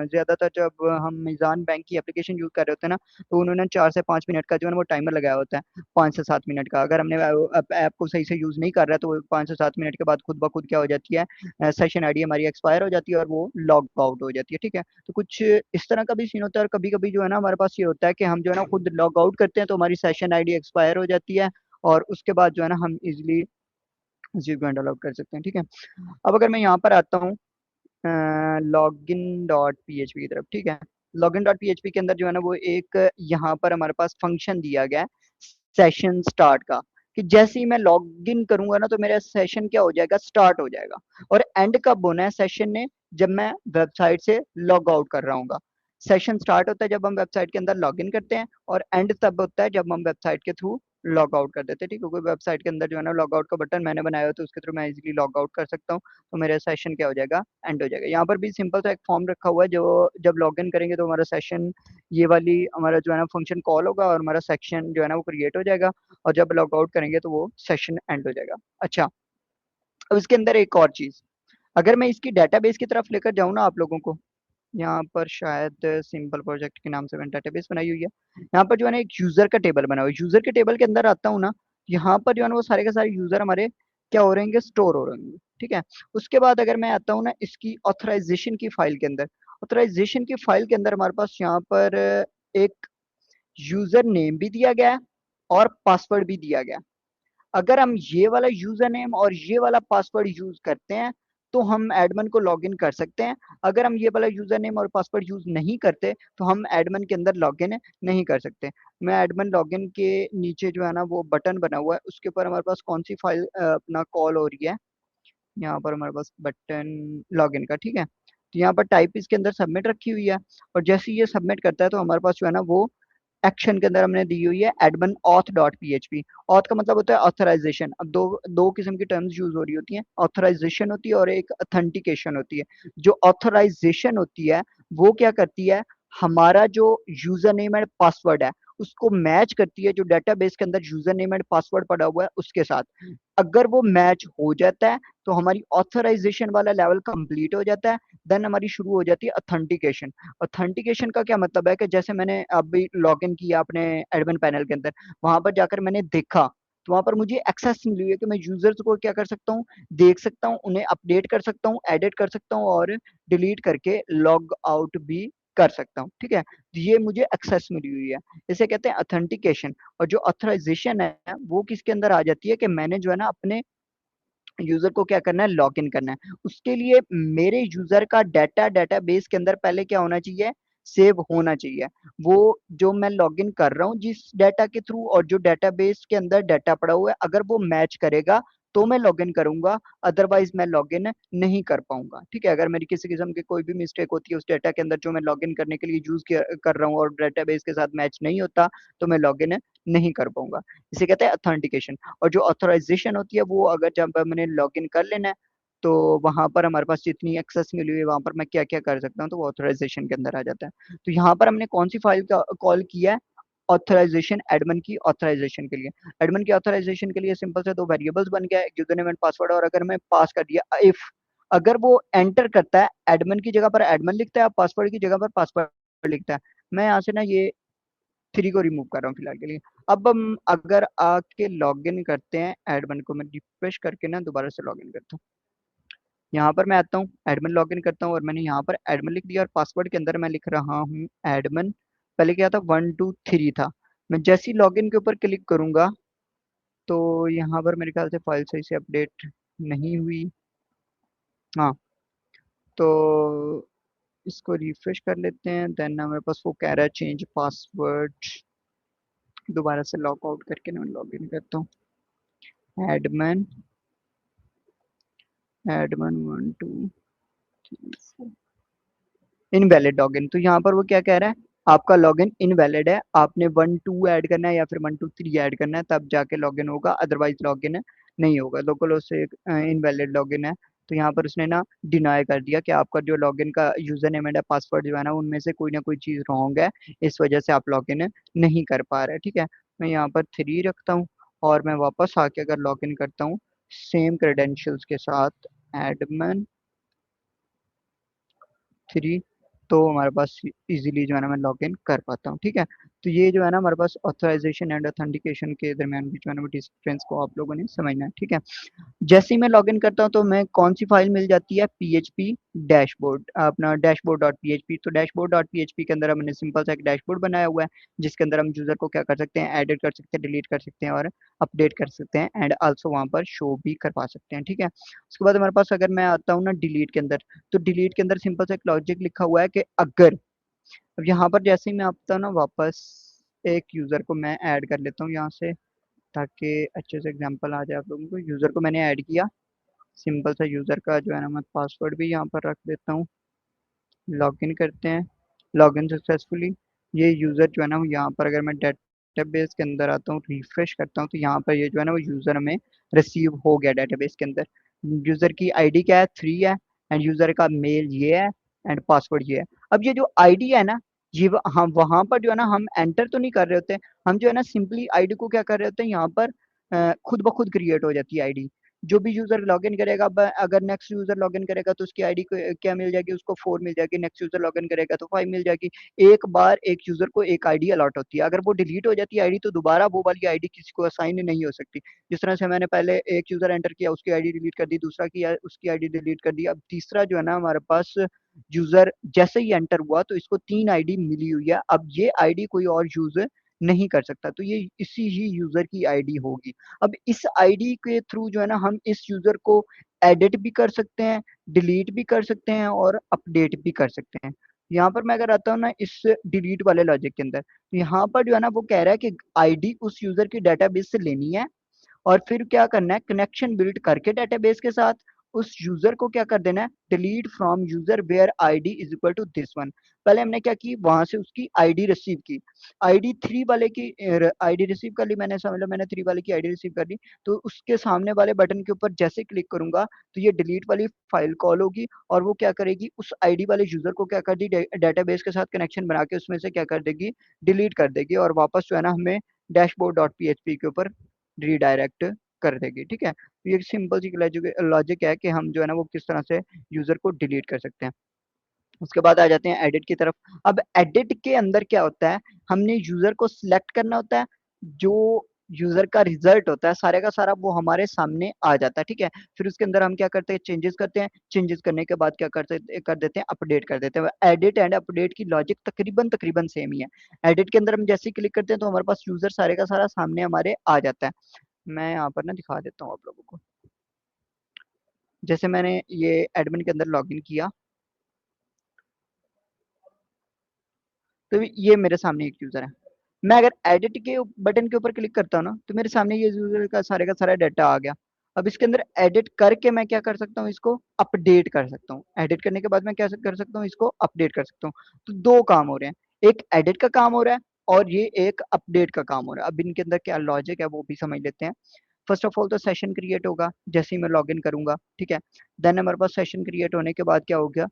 ज्यादातर जब हम मीजान बैंक की एप्लीकेशन यूज कर रहे होते हैं ना, तो उन्होंने 4 से 5 मिनट का जो है ना वो टाइमर लगाया होता है, 5 से 7 मिनट का। अगर हमने ऐप को सही से यूज नहीं कर रहा है तो वो 5 से 7 मिनट के बाद खुद ब खुद क्या हो जाती है, सेशन आईडी हमारी एक्सपायर हो जाती है और वो लॉग आउट हो जाती है। ठीक है, तो कुछ इस तरह का भी सीन होता है, और कभी कभी जो है ना हमारे पास ये होता है कि हम जो है ना खुद लॉग आउट करते हैं तो हमारी सेशन आईडी एक्सपायर हो जाती है, और उसके बाद जो है ना हम इजिली उसी को हैंडल आउट कर सकते हैं। ठीक है, अब अगर मैं यहाँ पर आता हूँ लॉगिन डॉट पीएचपी की तरफ। ठीक है, लॉगिन डॉट पीएचपी के अंदर जो है ना वो एक यहाँ पर हमारे पास फंक्शन दिया गया है सेशन स्टार्ट का, कि जैसे ही मैं लॉग इन करूंगा ना तो मेरा सेशन क्या हो जाएगा, स्टार्ट हो जाएगा। और एंड कब होना है सेशन ने, जब मैं वेबसाइट से लॉग आउट कर रहा हूँ। सेशन स्टार्ट होता है जब हम वेबसाइट के अंदर लॉग इन करते हैं, और एंड तब होता है जब हम वेबसाइट के थ्रू लॉग आउट कर देते हैं। ठीक है, कोई वेबसाइट के अंदर जो है ना लॉग आउट का बटन मैंने बनाया हो तो उसके थ्रू मैं इजीली लॉग आउट कर सकता हूँ, तो मेरा सेशन क्या हो जाएगा, एंड हो जाएगा। यहाँ पर भी सिंपल सा एक फॉर्म रखा हुआ है, जो जब लॉग इन करेंगे तो हमारा सेशन, ये वाली हमारा जो है ना फंक्शन कॉल होगा और हमारा सेक्शन जो है ना वो क्रिएट हो जाएगा, और जब लॉग आउट करेंगे तो वो सेशन एंड हो जाएगा। अच्छा, अब इसके अंदर एक और चीज, अगर मैं इसकी डेटाबेस की तरफ लेकर जाऊँ ना आप लोगों को, यहाँ पर शायद सिंपल प्रोजेक्ट के नाम से मैंने डेटाबेस बनाई हुई है। यहाँ पर जो है ना एक यूजर का टेबल बना हुआ है, यूजर के टेबल के अंदर आता हूँ ना, यहाँ पर जो है ना वो सारे के सारे यूजर हमारे क्या हो रहेंगे, स्टोर हो रहेंगे। ठीक है, उसके बाद अगर मैं आता हूँ ना इसकी ऑथराइजेशन की फाइल के अंदर, ऑथराइजेशन की फाइल के अंदर हमारे पास यहाँ पर एक यूजर नेम भी दिया गया है और पासवर्ड भी दिया गया है। अगर हम ये वाला यूजर नेम और ये वाला पासवर्ड यूज करते हैं तो हम एडमिन को लॉगिन कर सकते हैं। अगर हम ये वाला यूजर नेम और पासवर्ड यूज नहीं करते तो हम एडमिन के अंदर लॉगिन नहीं कर सकते। मैं एडमिन लॉगिन के नीचे जो है ना वो बटन बना हुआ है, उसके ऊपर हमारे पास कौन सी फाइल अपना कॉल हो रही है, यहाँ पर हमारे पास बटन लॉगिन का। ठीक है, तो यहाँ पर टाइप इसके अंदर सबमिट रखी हुई है, और जैसे ही ये सबमिट करता है तो हमारे पास जो है ना वो एक्शन के अंदर हमने दी हुई है admin auth dot PHP. Auth का मतलब होता है ऑथराइजेशन। अब दो दो किस्म की टर्म्स यूज हो रही होती हैं, ऑथराइजेशन होती है और एक अथेंटिकेशन होती है। जो ऑथराइजेशन होती है वो क्या करती है, हमारा जो यूजर नेम एंड पासवर्ड है उसको मैच करती है जो डेटाबेस के अंदर यूजर नेम एंड पासवर्ड पड़ा हुआ है उसके साथ। अगर वो मैच हो जाता है तो हमारी ऑथराइजेशन वाला लेवल कंप्लीट हो जाता है, देन हमारी शुरू हो जाती है अथेंटिकेशन। ऑथेंटिकेशन का क्या मतलब है कि जैसे मैंने अभी लॉग इन किया अपने एडमिन पैनल के अंदर, वहां पर जाकर मैंने देखा तो वहां पर मुझे एक्सेस मिली है कि मैं यूजर्स को क्या कर सकता हूँ, देख सकता हूँ, उन्हें अपडेट कर सकता हूँ, एडिट कर सकता हूँ, और डिलीट करके लॉग आउट भी कर सकता हूँ। ठीक है, तो ये मुझे एक्सेस मिली हुई है, इसे कहते हैं अथेंटिकेशन। और जो ऑथराइजेशन है वो किसके अंदर आ जाती है कि मैंने जो है ना अपने यूजर को क्या करना है, लॉग इन करना है। उसके लिए मेरे यूजर का डाटा डेटाबेस के अंदर पहले क्या होना चाहिए, सेव होना चाहिए। वो जो मैं लॉग इन कर रहा हूँ जिस डाटा के थ्रू, और जो डेटाबेस के अंदर डाटा पड़ा हुआ है, अगर वो मैच करेगा तो मैं लॉग इन करूंगा, अदरवाइज मैं लॉग इन नहीं कर पाऊंगा। ठीक है, अगर मेरी किसी किस्म की कोई भी मिस्टेक होती है उस डाटा के अंदर जो मैं लॉग इन करने के लिए यूज कर रहा हूँ और डेटाबेस के साथ मैच नहीं होता, तो मैं लॉग इन नहीं कर पाऊंगा। इसे कहते हैं अथेंटिकेशन। और जो ऑथराइजेशन होती है वो अगर जब मैंने लॉग इन कर लेना है तो वहां पर हमारे पास जितनी एक्सेस मिली हुई है वहां पर मैं क्या क्या कर सकता हूँ, तो वो ऑथराइजेशन के अंदर आ जाता है। तो यहाँ पर हमने कौन सी फाइल का कॉल किया है, ऑथराइजेशन, एडमिन की ऑथराइजेशन के लिए। एडमिन की ऑथराइजेशन के लिए सिंपल से दो वेरिएबल्स बन गया, एक यूजर नेम एंड पासवर्ड, और अगर मैं पास कर दिया इफ, अगर वो एंटर करता है एडमिन की जगह पर एडमिन लिखता है, पासवर्ड की जगह पर पासवर्ड लिखता है। मैं यहाँ से ना ये थ्री को रिमूव कर रहा हूँ फिलहाल के लिए। अब हम अगर आके लॉगिन करते हैं एडमिन को, मैं रिफ्रेश करके ना दोबारा से लॉगिन करता हूँ। यहाँ पर मैं आता हूँ, एडमिन लॉगिन करता हूँ और मैंने यहाँ पर एडमिन लिख दिया और पासवर्ड के अंदर मैं लिख रहा हूँ एडमिन। पहले क्या था, 1 2 3 था। मैं जैसे ही लॉगिन के ऊपर क्लिक करूंगा तो यहाँ पर मेरे ख्याल से फाइल सही से अपडेट नहीं हुई। हाँ, तो इसको रिफ्रेश कर लेते हैं। देन हमारे पास वो कह रहा है चेंज पासवर्ड। दोबारा से लॉग आउट करके मैं लॉग इन करता हूँ। Admin, admin 1 2 3 4, invalid login. तो यहाँ पर वो क्या कह रहा है, आपका लॉगिन इनवैलिड है, आपने 1 2 ऐड करना है या फिर 1 2 3 ऐड करना है, तब जाके लॉगिन होगा, अदरवाइज लॉगिन नहीं होगा। लोकल से इनवैलिड लॉगिन है। तो यहाँ पर उसने ना डिनाई कर दिया कि आपका जो लॉगिन का यूजर नेम है, पासवर्ड जो है ना, उनमें से कोई ना कोई चीज़ रॉन्ग है, इस वजह से आप लॉगिन नहीं कर पा रहे। ठीक है, मैं यहाँ पर 3 रखता हूँ और मैं वापस आके अगर लॉगिन करता हूँ सेम क्रेडेंशियल्स के साथ, एडमिन 3, तो हमारे पास इजीली जो है ना मैं लॉग इन कर पाता हूँ। ठीक है, तो ये जो है ना हमारे पास ऑथराइजेशन एंड ऑथेंटिकेशन के दरमियान भी जो है ना वो डिफरेंस को आप लोगों ने समझना है। ठीक है, जैसे ही मैं लॉगिन करता हूँ तो मैं कौन सी फाइल मिल जाती है, पीएचपी डैशबोर्ड, अपना डैशबोर्ड डॉट पीएचपी। तो डैशबोर्ड डॉट पीएचपी के अंदर हमने सिंपल सा एक डैशबोर्ड बनाया हुआ है, जिसके अंदर हम यूजर को क्या कर सकते हैं, एडिट कर सकते हैं, डिलीट कर सकते हैं और अपडेट कर सकते हैं, एंड आल्सो वहाँ पर शो भी करवा सकते हैं। ठीक है, उसके बाद हमारे पास अगर मैं आता हूँ ना डिलीट के अंदर, तो डिलीट के अंदर सिंपल सा एक लॉजिक लिखा हुआ है कि अगर, अब यहाँ पर जैसे ही मैं आता हूँ ना वापस, एक यूजर को मैं ऐड कर लेता हूँ यहाँ से, ताकि अच्छे से एग्जांपल आ जाए आप लोगों को। यूजर को मैंने ऐड किया, सिंपल सा यूजर का जो है ना मैं पासवर्ड भी यहाँ पर रख देता हूँ। लॉगिन करते हैं, लॉगिन सक्सेसफुली। ये यूजर जो है ना वो यहाँ पर, अगर मैं डेटाबेस के अंदर आता हूँ रिफ्रेश करता हूँ, तो यहाँ पर ये जो है ना वो यूजर हमें रिसीव हो गया डेटाबेस के अंदर। यूजर की आईडी क्या है, 3 है, एंड यूजर का मेल ये है, एंड पासवर्ड ये है। अब ये जो आईडी है ना, ये हम वहां पर जो है ना हम एंटर तो नहीं कर रहे होते, हम जो है ना सिंपली आईडी को क्या कर रहे होते हैं, यहाँ पर खुद ब खुद क्रिएट हो जाती है आईडी। जो भी यूजर लॉगिन करेगा, अगर नेक्स्ट यूजर लॉगिन करेगा तो उसकी आईडी को क्या मिल जाएगी, उसको 4 मिल जाएगी। नेक्स्ट यूजर लॉगिन करेगा तो 5 मिल जाएगी। एक बार एक यूजर को एक आईडी अलॉट होती है, अगर वो डिलीट हो जाती है आईडी तो दोबारा वो वाली आईडी किसी को असाइन नहीं हो सकती। जिस तरह से मैंने पहले एक यूजर एंटर किया, उसकी आईडी डिलीट कर दी, दूसरा किया, उसकी आईडी डिलीट कर दी, अब तीसरा जो है ना हमारे पास यूजर जैसे ही एंटर हुआ तो इसको 3 आईडी मिली हुई है। अब ये आईडी कोई और यूज नहीं कर सकता, तो ये इसी ही यूजर की आईडी होगी। अब इस आईडी के थ्रू जो है ना हम इस यूजर को एडिट भी कर सकते हैं, डिलीट भी कर सकते हैं और अपडेट भी कर सकते हैं। यहाँ पर मैं अगर आता हूँ ना इस डिलीट वाले लॉजिक के अंदर, तो यहाँ पर जो है ना वो कह रहा है कि आईडी उस यूजर की डेटाबेस से लेनी है और फिर क्या करना है, कनेक्शन बिल्ड करके डेटाबेस के साथ उस यूजर को क्या कर देना है, delete from user where ID is equal to this one. पहले हमने क्या की, वहां से उसकी आईडी रिसीव की, आईडी 3 वाले की आईडी रिसीव कर ली मैंने, समझ लो मैंने 3 वाले की आईडी रिसीव कर ली। तो उसके सामने वाले बटन के ऊपर जैसे क्लिक करूंगा तो ये डिलीट वाली फाइल कॉल होगी और वो क्या करेगी, उस आईडी वाले यूजर को क्या कर दी, डेटाबेस के साथ कनेक्शन बना के उसमें से क्या कर देगी, डिलीट कर देगी और वापस जो है ना हमें डैशबोर्ड डॉट पीएचपी के ऊपर रीडायरेक्ट कर देगी। ठीक है, तो ये सिंपल सी लॉजिक है कि हम जो है ना वो किस तरह से यूजर को डिलीट कर सकते हैं। उसके बाद आ जाते हैं एडिट की तरफ। अब एडिट के अंदर क्या होता है, हमने यूजर को सिलेक्ट करना होता है, जो यूजर का रिजल्ट होता है सारे का सारा वो हमारे सामने आ जाता है। ठीक है, फिर उसके अंदर हम क्या करते हैं, चेंजेस करते हैं, चेंजेस करने के बाद क्या करते कर देते हैं, अपडेट कर देते हैं। एडिट एंड अपडेट की लॉजिक तकरीबन तकरीबन सेम ही है। एडिट के अंदर हम जैसे ही क्लिक करते हैं तो हमारे पास यूजर सारे का सारा सामने हमारे आ जाता है। मैं यहाँ पर ना दिखा देता हूँ आप लोगों को। जैसे मैंने ये एडमिन के अंदर लॉगिन किया, तो ये मेरे सामने एक यूजर है। मैं अगर एडिट के बटन के ऊपर क्लिक करता हूँ ना तो मेरे सामने ये यूजर का सारा डाटा आ गया। अब इसके अंदर एडिट करके मैं क्या कर सकता हूँ, इसको अपडेट कर सकता हूँ। एडिट करने के बाद मैं क्या कर सकता हूँ, इसको अपडेट कर सकता हूँ। तो 2 काम हो रहे हैं, एक एडिट का काम हो रहा है और ये एक अपडेट का काम हो रहा है। अब इनके अंदर क्या लॉजिक है वो भी समझ लेते हैं। फर्स्ट ऑफ ऑल तो सेशन क्रिएट होगा जैसे ही मैं लॉगिन करूंगा। ठीक है, देन हमारे पास सेशन क्रिएट होने के बाद क्या हो गया,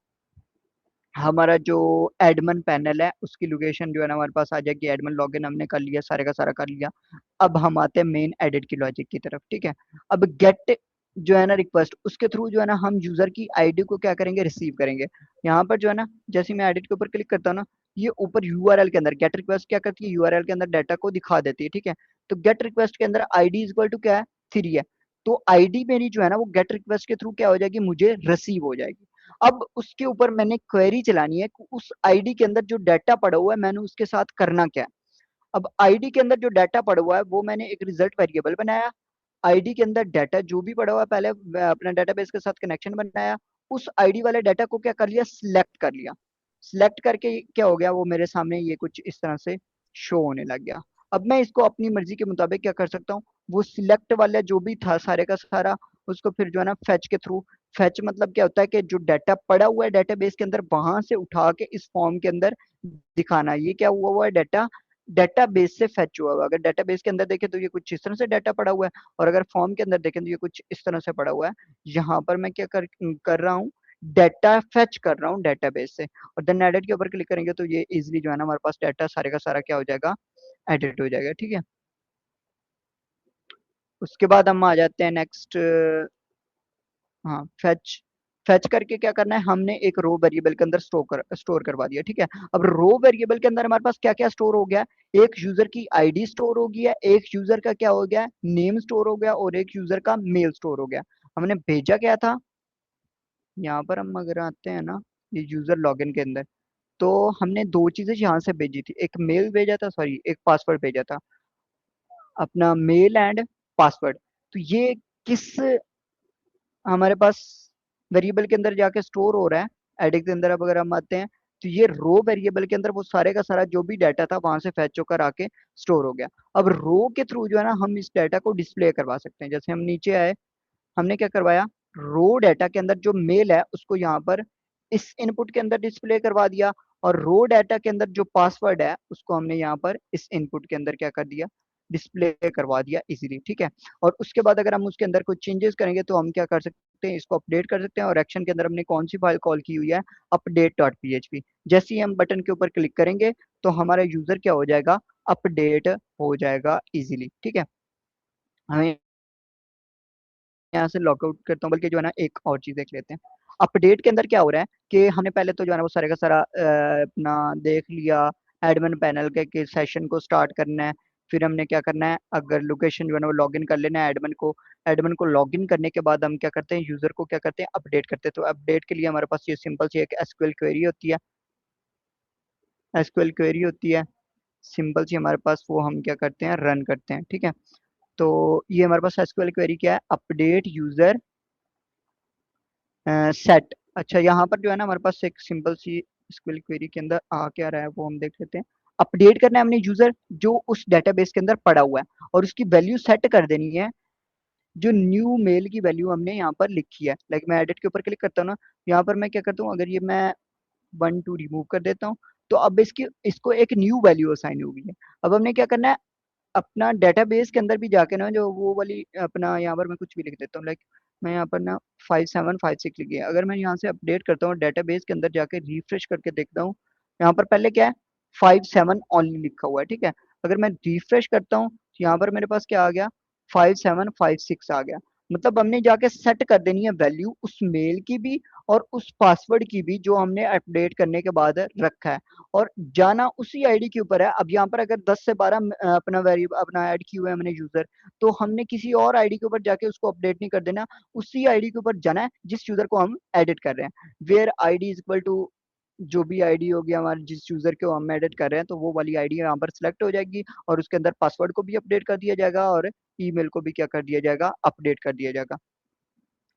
हमारा जो एडमिन पैनल है उसकी लोकेशन जो है ना हमारे पास आ जाएगी। एडमिन लॉगिन हमने कर लिया, सारे का सारा कर लिया। अब हम आते हैं मेन एडिट की लॉजिक की तरफ। ठीक है, अब गेट जो है ना रिक्वेस्ट, उसके थ्रू जो है ना हम यूजर की आईडी को क्या करेंगे, रिसीव करेंगे। यहाँ पर जो है ना जैसे मैं एडिट के ऊपर क्लिक करता हूँ ना, ये ऊपर यूआरएल के अंदर गेट रिक्वेस्ट क्या करती है, यूआरएल के अंदर डाटा को दिखा देती है। ठीक है, तो गेट रिक्वेस्ट के अंदर आईडी इक्वल टू क्या है, 3 है। तो आईडी मेरी जो है ना वो गेट रिक्वेस्ट के थ्रू क्या हो जाएगी, मुझे रिसीव हो जाएगी। अब उसके ऊपर मैंने क्वेरी चलानी है कि उस आईडी के अंदर जो डाटा पड़ा हुआ है मैंने उसके साथ करना क्या है। अब आईडी के अंदर जो डाटा पड़ा हुआ है वो मैंने एक रिजल्ट वेरिएबल बनाया। आईडी के अंदर डाटा जो भी पड़ा हुआ है पहले अपना डेटाबेस के साथ कनेक्शन बनाया। उस आईडी वाले डाटा को क्या कर लिया, सिलेक्ट कर लिया। सिलेक्ट करके क्या हो गया, वो मेरे सामने ये कुछ इस तरह से शो होने लग गया। अब मैं इसको अपनी मर्जी के मुताबिक क्या कर सकता हूँ, वो सिलेक्ट वाला जो भी था सारे का सारा, उसको फिर जो है ना फेच के थ्रू, फेच मतलब क्या होता है कि जो डाटा पड़ा हुआ है डेटाबेस के अंदर वहां से उठा के इस फॉर्म के अंदर दिखाना। ये क्या हुआ है, डाटा डेटाबेस से फेच हुआ हुआ। अगर डेटाबेस के अंदर देखें तो ये कुछ इस तरह से डाटा पड़ा हुआ है, और अगर फॉर्म के अंदर देखें तो ये कुछ इस तरह से पड़ा हुआ है। यहाँ पर मैं क्या कर रहा हूँ, डाटा फेच कर रहा हूँ डेटाबेस से, और देन एडिट के ऊपर क्लिक करेंगे तो ये इजिली जो है ना हमारे पास डाटा सारे का सारा क्या हो जाएगा, एडिट हो जाएगा। ठीक है, उसके बाद हम आ जाते हैं नेक्स्ट। हाँ, फेच। फेच करके क्या करना है, हमने एक रो वेरिएबल के अंदर स्टोर करवा दिया। ठीक है, अब रो वेरिएबल के अंदर हमारे पास क्या क्या स्टोर हो गया है, एक यूजर की आईडी स्टोर हो गया, एक यूजर का क्या हो गया, नेम स्टोर हो गया, और एक यूजर का मेल स्टोर हो गया। हमने भेजा क्या था, यहाँ पर हम अगर आते हैं ना ये यूजर लॉगिन के अंदर, तो हमने दो चीजें यहाँ से भेजी थी, एक मेल भेजा था, सॉरी एक पासवर्ड भेजा था, अपना मेल एंड पासवर्ड। तो ये किस हमारे पास वेरिएबल के अंदर जाके स्टोर हो रहा है, एडिट के अंदर। अब अगर हम आते हैं तो ये रो वेरिएबल के अंदर वो सारे का सारा जो भी डाटा था वहां से फैच होकर आके स्टोर हो गया। अब रो के थ्रू जो है ना हम इस डाटा को डिस्प्ले करवा सकते हैं। जैसे हम नीचे आए, हमने क्या करवाया, रो डाटा के अंदर जो मेल है उसको यहाँ पर इस इनपुट के अंदर डिस्प्ले करवा दिया, और रो डाटा के अंदर जो पासवर्ड है उसको हमने यहाँ पर इस इनपुट के अंदर क्या कर दिया, डिस्प्ले करवा दिया इजीली। ठीक है, और उसके बाद अगर हम उसके अंदर कुछ चेंजेस करेंगे तो हम क्या कर सकते हैं, इसको अपडेट कर सकते हैं। और एक्शन के अंदर हमने कौन सी फाइल कॉल की हुई है, अपडेट डॉट पीएचपी। जैसे ही हम बटन के ऊपर क्लिक करेंगे तो हमारा यूजर क्या हो जाएगा, अपडेट हो जाएगा इजीली। ठीक है, हमें यहाँ से लॉगआउट करता हूँ, बल्कि जो है ना एक और चीज देख लेते हैं। अपडेट के अंदर क्या हो रहा है कि हमने पहले तो जो है ना वो सारे का सारा अपना देख लिया, एडमिन पैनल के सेशन को स्टार्ट करना है। फिर हमने क्या करना है, अगर लोकेशन जो है ना वो लॉगिन कर लेना है एडमिन को लॉगिन करने के बाद हम क्या करते हैं, यूजर को क्या करते हैं, अपडेट करते हैं। तो अपडेट के लिए हमारे पास ये सिंपल सी एक एसक्यूएल क्वेरी होती है, एसक्यूएल क्वेरी होती है सिंपल सी हमारे पास, वो हम क्या करते हैं, रन करते हैं। ठीक है, तो ये हमारे पास एसक्यूएल क्वेरी क्या है, अपडेट यूजर सेट। अच्छा, यहाँ पर जो है ना हमारे पास एक सिंपल सी स्क्विल क्वेरी के अंदर आ क्या रहा है वो हम देख लेते हैं। अपडेट करना है हमने यूजर जो उस डेटाबेस के अंदर पड़ा हुआ है, और उसकी वैल्यू सेट कर देनी है। जो न्यू मेल की वैल्यू हमने यहाँ पर लिखी है, लाइक मैं एडिट के ऊपर क्लिक करता हूँ ना, यहाँ पर मैं क्या करता हूँ, अगर ये मैं 1 2 रिमूव कर देता हूँ तो अब इसकी इसको एक न्यू वैल्यू असाइन होगी है। अब हमने क्या करना है, अपना डेटाबेस के अंदर भी जाके ना जो वो वाली अपना, यहाँ पर मैं कुछ भी लिख देता हूँ, लाइक मैं यहाँ पर ना 5756 लिखी है। अगर मैं यहाँ से अपडेट करता हूँ डेटाबेस के अंदर जाके रिफ्रेश करके देखता हूँ, यहाँ पर पहले क्या है, 57 ओनली लिखा हुआ है। ठीक है, अगर मैं रिफ्रेश करता हूँ तो यहाँ पर मेरे पास क्या आ गया, 5756 आ गया। मतलब हमने जाके सेट कर देनी है वैल्यू उस मेल की भी और उस पासवर्ड की भी जो हमने अपडेट करने के बाद रखा है, और जाना उसी आईडी के ऊपर है। अब यहाँ पर अगर 10 से 12 अपना वेरिएबल अपना ऐड किया हुआ है हमने यूजर, तो हमने किसी और आईडी के ऊपर जाके उसको अपडेट नहीं कर देना, उसी आईडी के ऊपर जाना है जिस यूजर को हम एडिट कर रहे हैं। Where ID is equal to जो भी आईडी होगी हमारे, जिस यूजर को हम एडिट कर रहे हैं, तो वो वाली आईडी यहाँ पर सिलेक्ट हो जाएगी, और उसके अंदर पासवर्ड को भी अपडेट कर दिया जाएगा और ईमेल को भी क्या कर दिया जाएगा, अपडेट कर दिया जाएगा।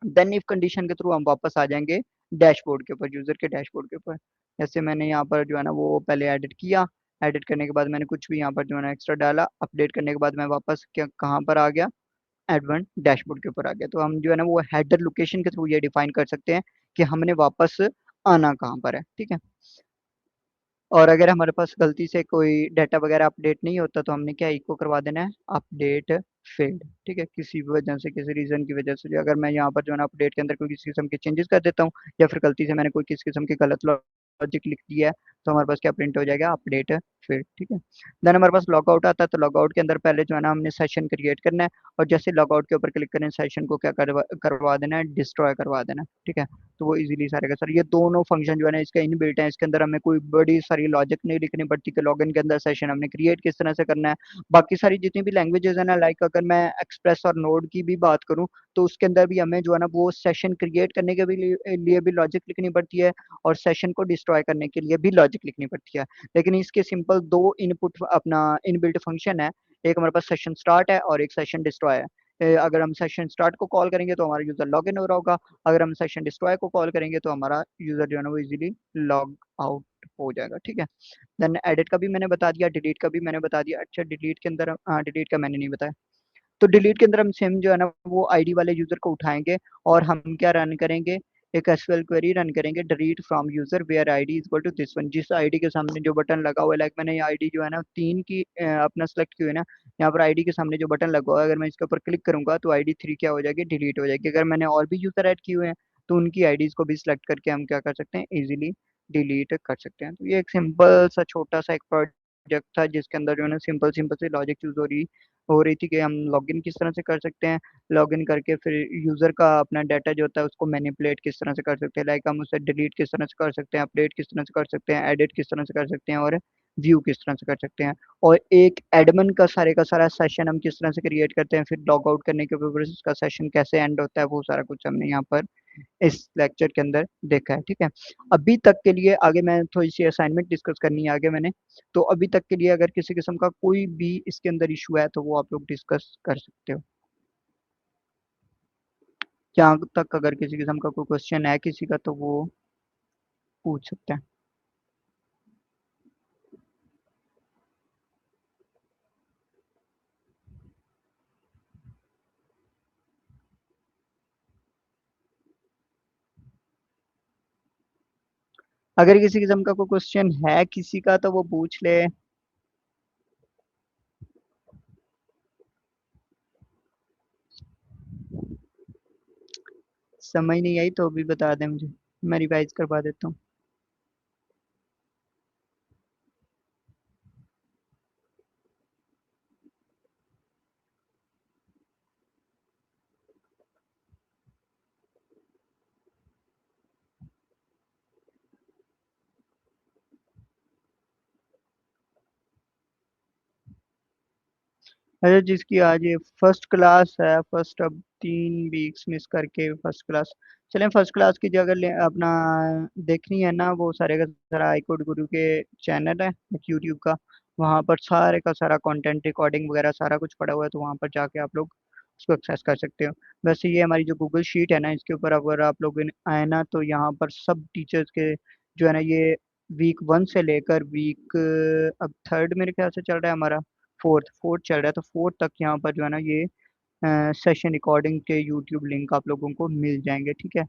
देन इफ कंडीशन के थ्रू हम वापस आ जाएंगे डैशबोर्ड के ऊपर, यूजर के डैशबोर्ड के ऊपर। जैसे मैंने यहाँ पर जो है ना वो पहले एडिट किया, एडिट करने के बाद मैंने कुछ भी यहाँ पर जो है ना एक्स्ट्रा डाला, अपडेट करने के बाद मैं वापस क्या कहाँ पर आ गया, एडवांस डैशबोर्ड के ऊपर आ गया। तो हम जो है ना वो हेडर लोकेशन के थ्रू ये डिफाइन कर सकते हैं कि हमने वापस आना कहाँ पर है। ठीक है, और अगर हमारे पास गलती से कोई डाटा वगैरह अपडेट नहीं होता तो हमने क्या इको करवा देना है, अपडेट फेल्ड। ठीक है, किसी भी वजह से, किसी रीजन की वजह से, जो अगर मैं यहाँ पर जो है ना अपडेट के अंदर कोई किसी किस्म के चेंजेस कर देता हूँ, या फिर गलती से मैंने कोई किसी किस्म की गलत लॉजिक लिख दिया है, तो हमारे पास क्या प्रिंट हो जाएगा, अपडेट फेल्ड। ठीक है, देन हमारे पास लॉगआउट आता है। तो लॉगआउट के अंदर पहले जो है ना हमने सेशन क्रिएट करना है, और जैसे लॉगआउट के ऊपर क्लिक करें सेशन को क्या करवा देना है, डिस्ट्रॉय करवा देना है। ठीक है, तो वो इजीली सारे का सारे ये दोनों फंक्शन जो है ना इसका इनबिल्ट है। इसके अंदर हमें कोई बड़ी सारी लॉजिक नहीं लिखनी पड़ती कि लॉगिन के अंदर सेशन हमने क्रिएट किस तरह से करना है। बाकी सारी जितनी भी लैंग्वेजेस है ना, लाइक अगर मैं एक्सप्रेस और नोड की भी बात करूँ, तो उसके अंदर भी हमें जो है ना वो सेशन क्रिएट करने के भी लिए भी लॉजिक लिखनी पड़ती है, और सेशन को डिस्ट्रॉय करने के लिए भी लॉजिक लिखनी पड़ती है। लेकिन इसके सिंपल दो इनपुट अपना इनबिल्ट फंक्शन है। एक हमारे पास सेशन स्टार्ट है और एक सेशन डिस्ट्रॉय है। अगर हम सेशन स्टार्ट को कॉल करेंगे तो हमारा यूजर लॉग इन हो रहा होगा। अगर हम सेशन डिस्ट्रॉय को कॉल करेंगे तो हमारा यूजर जो है ना वो इजीली लॉग आउट हो जाएगा। ठीक है। देन एडिट का भी मैंने बता दिया, डिलीट का भी मैंने बता दिया। अच्छा, डिलीट के अंदर हाँ, डिलीट का मैंने नहीं बताया। तो डिलीट के अंदर हम सेम जो है ना वो आईडी वाले यूजर को उठाएंगे, और हम क्या रन करेंगे, एक एसक्यूएल क्वेरी रन करेंगे, delete from user where ID is equal to this one. जिस आईडी के सामने जो बटन लगा हुआ है, लाइक मैंने ये आईडी जो है ना तीन की अपना सेलेक्ट की हुई है ना, यहाँ पर आईडी के सामने जो बटन लगा हुआ है, अगर मैं इसके ऊपर क्लिक करूंगा तो आईडी 3 क्या हो जाएगी, डिलीट हो जाएगी। अगर मैंने और भी यूजर ऐड किए हुए हैं तो उनकी आईडीज को भी सिलेक्ट करके हम क्या कर सकते हैं, इजीली डिलीट कर सकते हैं। तो ये एक सिंपल सा छोटा सा एक प्रोजेक्ट था जिसके अंदर जो है ना सिंपल सिंपल से लॉजिक यूज हो रही थी कि हम लॉगिन किस तरह से कर सकते हैं, लॉगिन करके फिर यूजर का अपना डाटा जो होता है उसको मैनिपुलेट किस तरह से कर सकते हैं, लाइक हम उसे डिलीट किस तरह से कर सकते हैं, अपडेट किस तरह से कर सकते हैं, एडिट किस तरह से कर सकते हैं, और व्यू किस तरह से कर सकते हैं। और एक एडमिन का सारा सेशन हम किस तरह से क्रिएट करते हैं, फिर लॉग आउट करने के ऊपर उसका सेशन कैसे एंड होता है, वो सारा कुछ हमने यहाँ पर इस लेक्चर के अंदर देखा है। ठीक है। अभी तक के लिए आगे मैं थोड़ी सी असाइनमेंट डिस्कस करनी है आगे मैंने। तो अभी तक के लिए अगर किसी किस्म का कोई भी इसके अंदर इशू है तो वो आप लोग डिस्कस कर सकते हो। यहाँ तक अगर किसी किस्म का कोई क्वेश्चन है किसी का तो वो पूछ सकते हैं। अगर किसी किस्म का कोई क्वेश्चन है किसी का तो वो पूछ ले। समझ नहीं आई तो भी बता दे मुझे, मैं रिवाइज करवा देता हूँ। अच्छा, जिसकी आज ये फर्स्ट क्लास है, फर्स्ट अब 3 वीक्स मिस करके फर्स्ट क्लास, चलें फर्स्ट क्लास की जगह अपना देखनी है ना, वो सारे का सारा आईकोड गुरु के चैनल है यूट्यूब का, वहाँ पर सारे का सारा कंटेंट रिकॉर्डिंग वगैरह सारा कुछ पड़ा हुआ है, तो वहाँ पर जाके आप लोग उसको एक्सेस कर सकते हो। वैसे ये हमारी जो गूगल शीट है ना, इसके ऊपर अगर आप लोग आए ना तो यहाँ पर सब टीचर्स के जो है ना ये वीक 1 से लेकर वीक अब थर्ड मेरे ख्याल से चल रहा है हमारा, फोर्थ फोर्थ चल रहा है, तो फोर्थ तक यहाँ पर जो है ना ये सेशन रिकॉर्डिंग के यूट्यूब लिंक आप लोगों को मिल जाएंगे। ठीक है।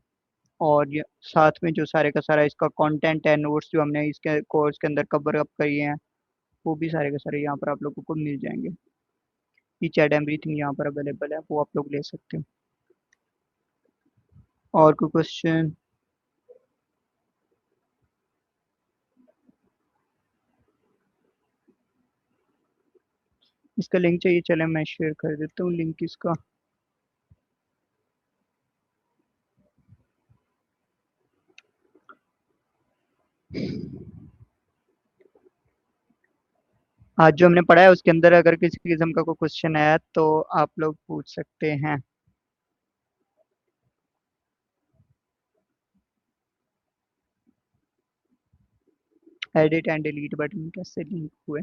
और ये साथ में जो सारे का सारा इसका कंटेंट है, नोट्स जो हमने इसके कोर्स के अंदर कवर अप करी हैं, वो भी सारे के सारे यहाँ पर आप लोगों को मिल जाएंगे। ईच एंड एवरीथिंग यहाँ पर अवेलेबल है, वो आप लोग ले सकते हो। और कोई क्वेश्चन? इसका लिंक चाहिए, चले मैं शेयर कर देता हूँ लिंक इसका। आज जो हमने पढ़ा है उसके अंदर अगर किसी किस्म का कोई क्वेश्चन है तो आप लोग पूछ सकते हैं। एडिट एंड डिलीट बटन कैसे लिंक हुए,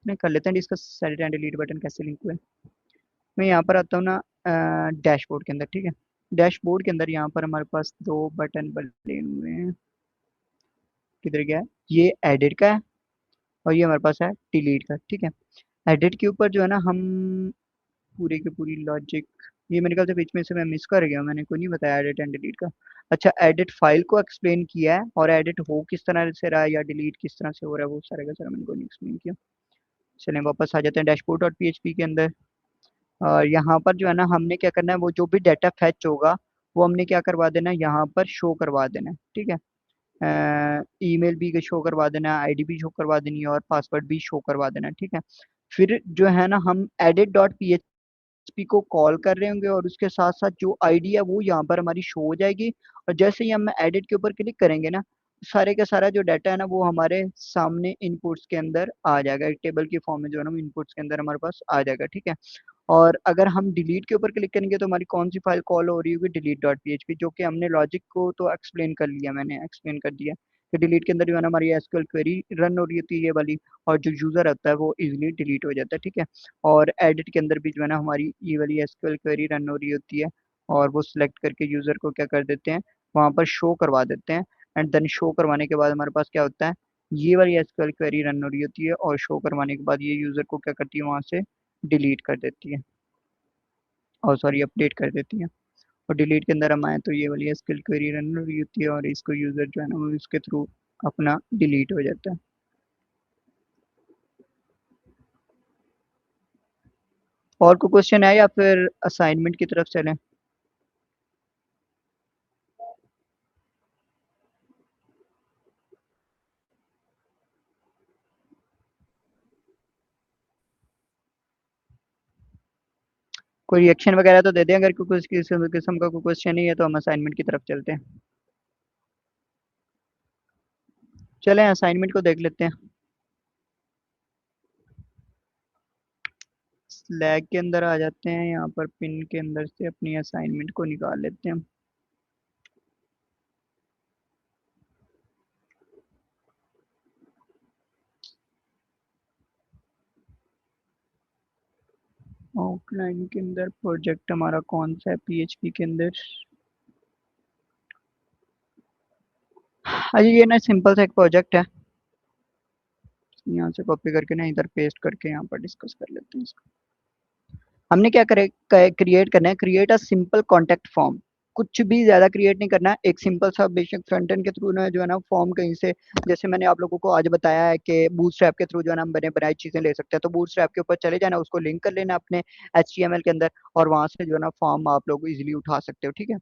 मैं कर लेते हैं discuss. Edit and delete button कैसे लिंक हुए। मैं यहाँ पर आता हूँ ना डैशबोर्ड के अंदर। ठीक है। डैशबोर्ड के अंदर यहाँ पर हमारे पास दो बटन बने हुए हैं। किधर गया है? ये एडिट का है और ये हमारे पास है डिलीट का। ठीक है। एडिट के ऊपर जो है ना हम पूरी की पूरी लॉजिक, ये मेरे ख्याल से बीच में से मैं मिस कर गया, मैंने को नहीं बताया एडिट एंड डिलीट का। अच्छा, एडिट फाइल को एक्सप्लेन किया है, और एडिट हो किस तरह से रहा है या डिलीट किस तरह से हो रहा है वो सारे का सारा मैंने को नहीं एक्सप्लेन किया। चलें वापस आ जाते हैं डैशबोर्ड डॉट पीएचपी के अंदर। और यहाँ पर जो है ना हमने क्या करना है, वो जो भी डाटा फैच होगा वो हमने क्या करवा देना है, यहाँ पर शो करवा देना है। ठीक है। ईमेल भी शो करवा देना है, आईडी भी शो करवा देनी है, और पासवर्ड भी शो करवा देना है। ठीक है। फिर जो है ना हम edit.php को कॉल कर रहे होंगे और उसके साथ साथ जो आईडी है वो यहाँ पर हमारी शो हो जाएगी। और जैसे ही हम एडिट के ऊपर क्लिक करेंगे ना, सारे का सारा जो डाटा है ना वो हमारे सामने इनपुट्स के अंदर आ जाएगा, एक टेबल की फॉर्म में जो है ना वो इनपुट्स के अंदर हमारे पास आ जाएगा, ठीक है। और अगर हम डिलीट के ऊपर क्लिक करेंगे तो हमारी कौन सी फाइल कॉल हो रही होगी, डिलीट डॉट पीएचपी, जो कि हमने लॉजिक को तो एक्सप्लेन कर लिया, मैंने एक्सप्लेन कर दिया कि डिलीट के अंदर जो है ना हमारी एसक्यूएल क्वेरी रन हो रही होती है ये वाली, और जो यूजर होता है वो इजीली डिलीट हो जाता है, ठीक है। और एडिट के अंदर भी जो है ना हमारी ये वाली एसक्यूएल क्वेरी रन हो रही होती है, और वो सिलेक्ट करके यूजर को क्या कर देते हैं, वहां पर शो करवा देते हैं। एंड देन शो करवाने के बाद हमारे पास क्या होता है, ये वाली एसक्यूएल क्वेरी रन हो रही होती है, और शो करवाने के बाद ये यूजर को क्या करती है, वहां से डिलीट कर देती है, और सॉरी अपडेट कर देती है। और डिलीट के अंदर हम आए तो ये वाली एसक्यूएल क्वेरी रन हो रही होती है, और इसको यूजर जो है ना वो इसके थ्रू अपना डिलीट हो जाता है। और कोई क्वेश्चन है या फिर असाइनमेंट की तरफ चलें? कोई रिएक्शन वगैरह तो दे दें, अगर कोई कुछ किस्म किस्म का कोई क्वेश्चन नहीं है तो हम असाइनमेंट की तरफ चलते हैं। चलें असाइनमेंट को देख लेते हैं। स्लैग के अंदर आ जाते हैं, यहाँ पर पिन के अंदर से अपनी असाइनमेंट को निकाल लेते हैं। आउटलाइन के अंदर प्रोजेक्ट हमारा कौन सा है पीएचपी के अंदर? अजी ये ना सिंपल सा एक प्रोजेक्ट है, यहाँ से कॉपी करके ना इधर पेस्ट करके यहाँ पर डिस्कस कर लेते हैं इसको। हमने क्या करे, क्रिएट करना है, create a simple contact form. कुछ भी ज्यादा क्रिएट नहीं करना है, एक सिंपल सा बेसिक फ्रंट एंड के थ्रू ना जो है ना फॉर्म कहीं से, जैसे मैंने आप लोगों को आज बताया है कि बूटस्ट्रैप के थ्रू जो है ना हम बने बनाई चीजें ले सकते हैं, तो बूटस्ट्रैप के ऊपर चले जाना, उसको लिंक कर लेना अपने HTML के अंदर, और वहां से जो है ना फॉर्म आप लोग इजिली उठा सकते हो, ठीक है।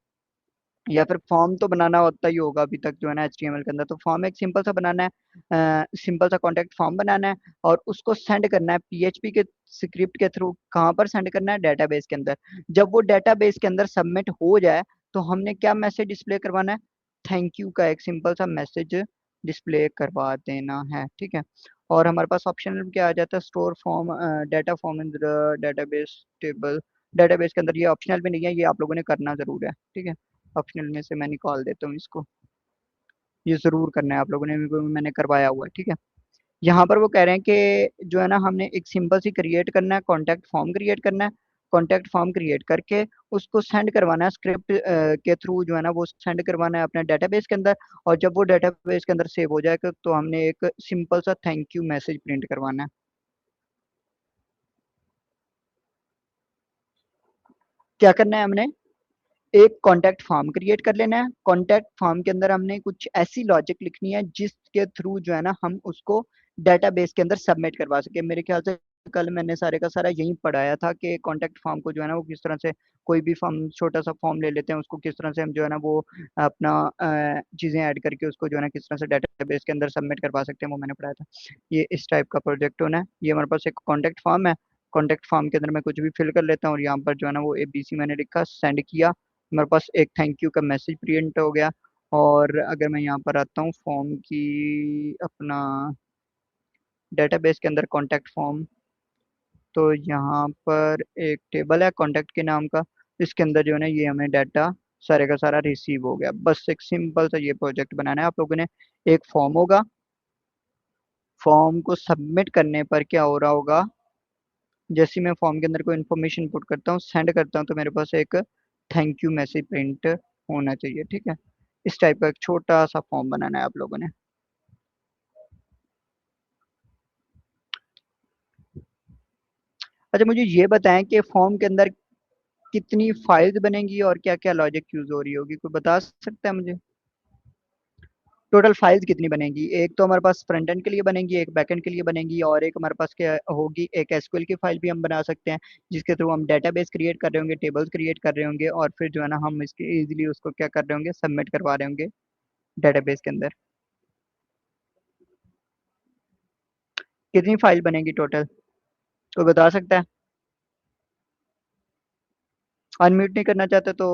या फिर फॉर्म तो बनाना होता ही होगा अभी तक जो है ना HTML के अंदर, तो फॉर्म एक सिंपल सा बनाना है, सिंपल सा कॉन्टेक्ट फॉर्म बनाना है, और उसको सेंड करना है पीएचपी के स्क्रिप्ट के थ्रू। कहाँ पर सेंड करना है, डेटाबेस के अंदर। जब वो डेटाबेस के अंदर सबमिट हो जाए तो हमने क्या मैसेज डिस्प्ले करवाना है, थैंक यू का एक सिंपल सा मैसेज डिस्प्ले करवा देना है, ठीक है। और हमारे पास ऑप्शन क्या आ जाता है, store form data form in database table. Database के अंदर ये ऑप्शनल भी नहीं है, ये आप लोगों ने करना जरूर है, ठीक है। ऑप्शनल में से मैं निकाल देता हूँ इसको, ये जरूर करना है आप लोगों ने, मैंने करवाया हुआ है, ठीक है। यहाँ पर वो कह रहे हैं कि जो है ना हमने एक सिंपल सी क्रिएट करना है, कॉन्टैक्ट फॉर्म क्रिएट करना है। कॉन्टैक्ट फॉर्म क्रिएट करके उसको सेंड करवाना है स्क्रिप्ट के थ्रू, जो है ना वो सेंड करवाना है अपने डेटाबेस के अंदर। और जब वो डेटाबेस के अंदर सेव हो जाएगा तो हमने एक सिंपल सा थैंक यू मैसेज प्रिंट करवाना है। क्या करना है हमने, एक कॉन्टैक्ट फॉर्म क्रिएट कर लेना है। कॉन्टैक्ट फॉर्म के अंदर हमने कुछ ऐसी लॉजिक लिखनी है जिसके थ्रू जो है ना हम उसको डेटाबेस के अंदर सबमिट करवा सके। मेरे ख्याल से कल मैंने सारे का सारा यही पढ़ाया था कि कॉन्टैक्ट फॉर्म को जो है ना वो किस तरह से, कोई भी फॉर्म छोटा सा फॉर्म ले लेते हैं, उसको किस तरह से हम जो है ना वो अपना चीज़ें ऐड करके उसको जो है ना किस तरह से डेटाबेस के अंदर सबमिट करवा सकते हैं, वो मैंने पढ़ाया था। ये इस टाइप का प्रोजेक्ट होना है। ये हमारे पास एक कॉन्टैक्ट फॉर्म है। कॉन्टैक्ट फॉर्म के अंदर मैं कुछ भी फिल कर लेता हूँ, और यहाँ पर जो है ना वो ABC मैंने लिखा, सेंड किया, मेरे पास एक थैंक यू का मैसेज प्रिंट हो गया। और अगर मैं यहाँ पर आता हूँ फॉर्म की अपना डेटाबेस के अंदर कॉन्टैक्ट फॉर्म, तो यहाँ पर एक टेबल है कॉन्टैक्ट के नाम का, इसके अंदर जो है ना ये हमें डाटा सारे का सारा रिसीव हो गया। बस एक सिंपल सा ये प्रोजेक्ट बनाना है आप लोगों ने। एक फॉर्म होगा, फॉर्म को सबमिट करने पर क्या हो रहा होगा, जैसे ही मैं फॉर्म के अंदर कोई इन्फॉर्मेशन पुट करता हूँ, सेंड करता हूँ, तो मेरे पास एक थैंक यू मैसेज प्रिंट होना चाहिए, ठीक है। इस टाइप का एक छोटा सा फॉर्म बनाना है आप लोगों ने। अच्छा मुझे ये बताएं कि फॉर्म के अंदर कितनी फाइल्स बनेंगी और क्या क्या लॉजिक यूज हो रही होगी, कोई बता सकता है मुझे? टोटल फाइल्स कितनी बनेंगी, एक तो हमारे पास फ्रंट एंड के लिए बनेंगी, एक बैक एंड के लिए बनेगी, और एक हमारे पास क्या होगी, एक एसक्यूएल की फाइल भी हम बना सकते हैं, जिसके थ्रू हम डेटाबेस क्रिएट कर रहे होंगे, टेबल्स क्रिएट कर रहे होंगे, और फिर जो है ना हम इसके इजीली उसको क्या कर रहे होंगे, सबमिट करवा रहे होंगे डेटाबेस के अंदर। कितनी फाइल बनेगी टोटल, कोई बता सकता है? अनम्यूट नहीं करना चाहते तो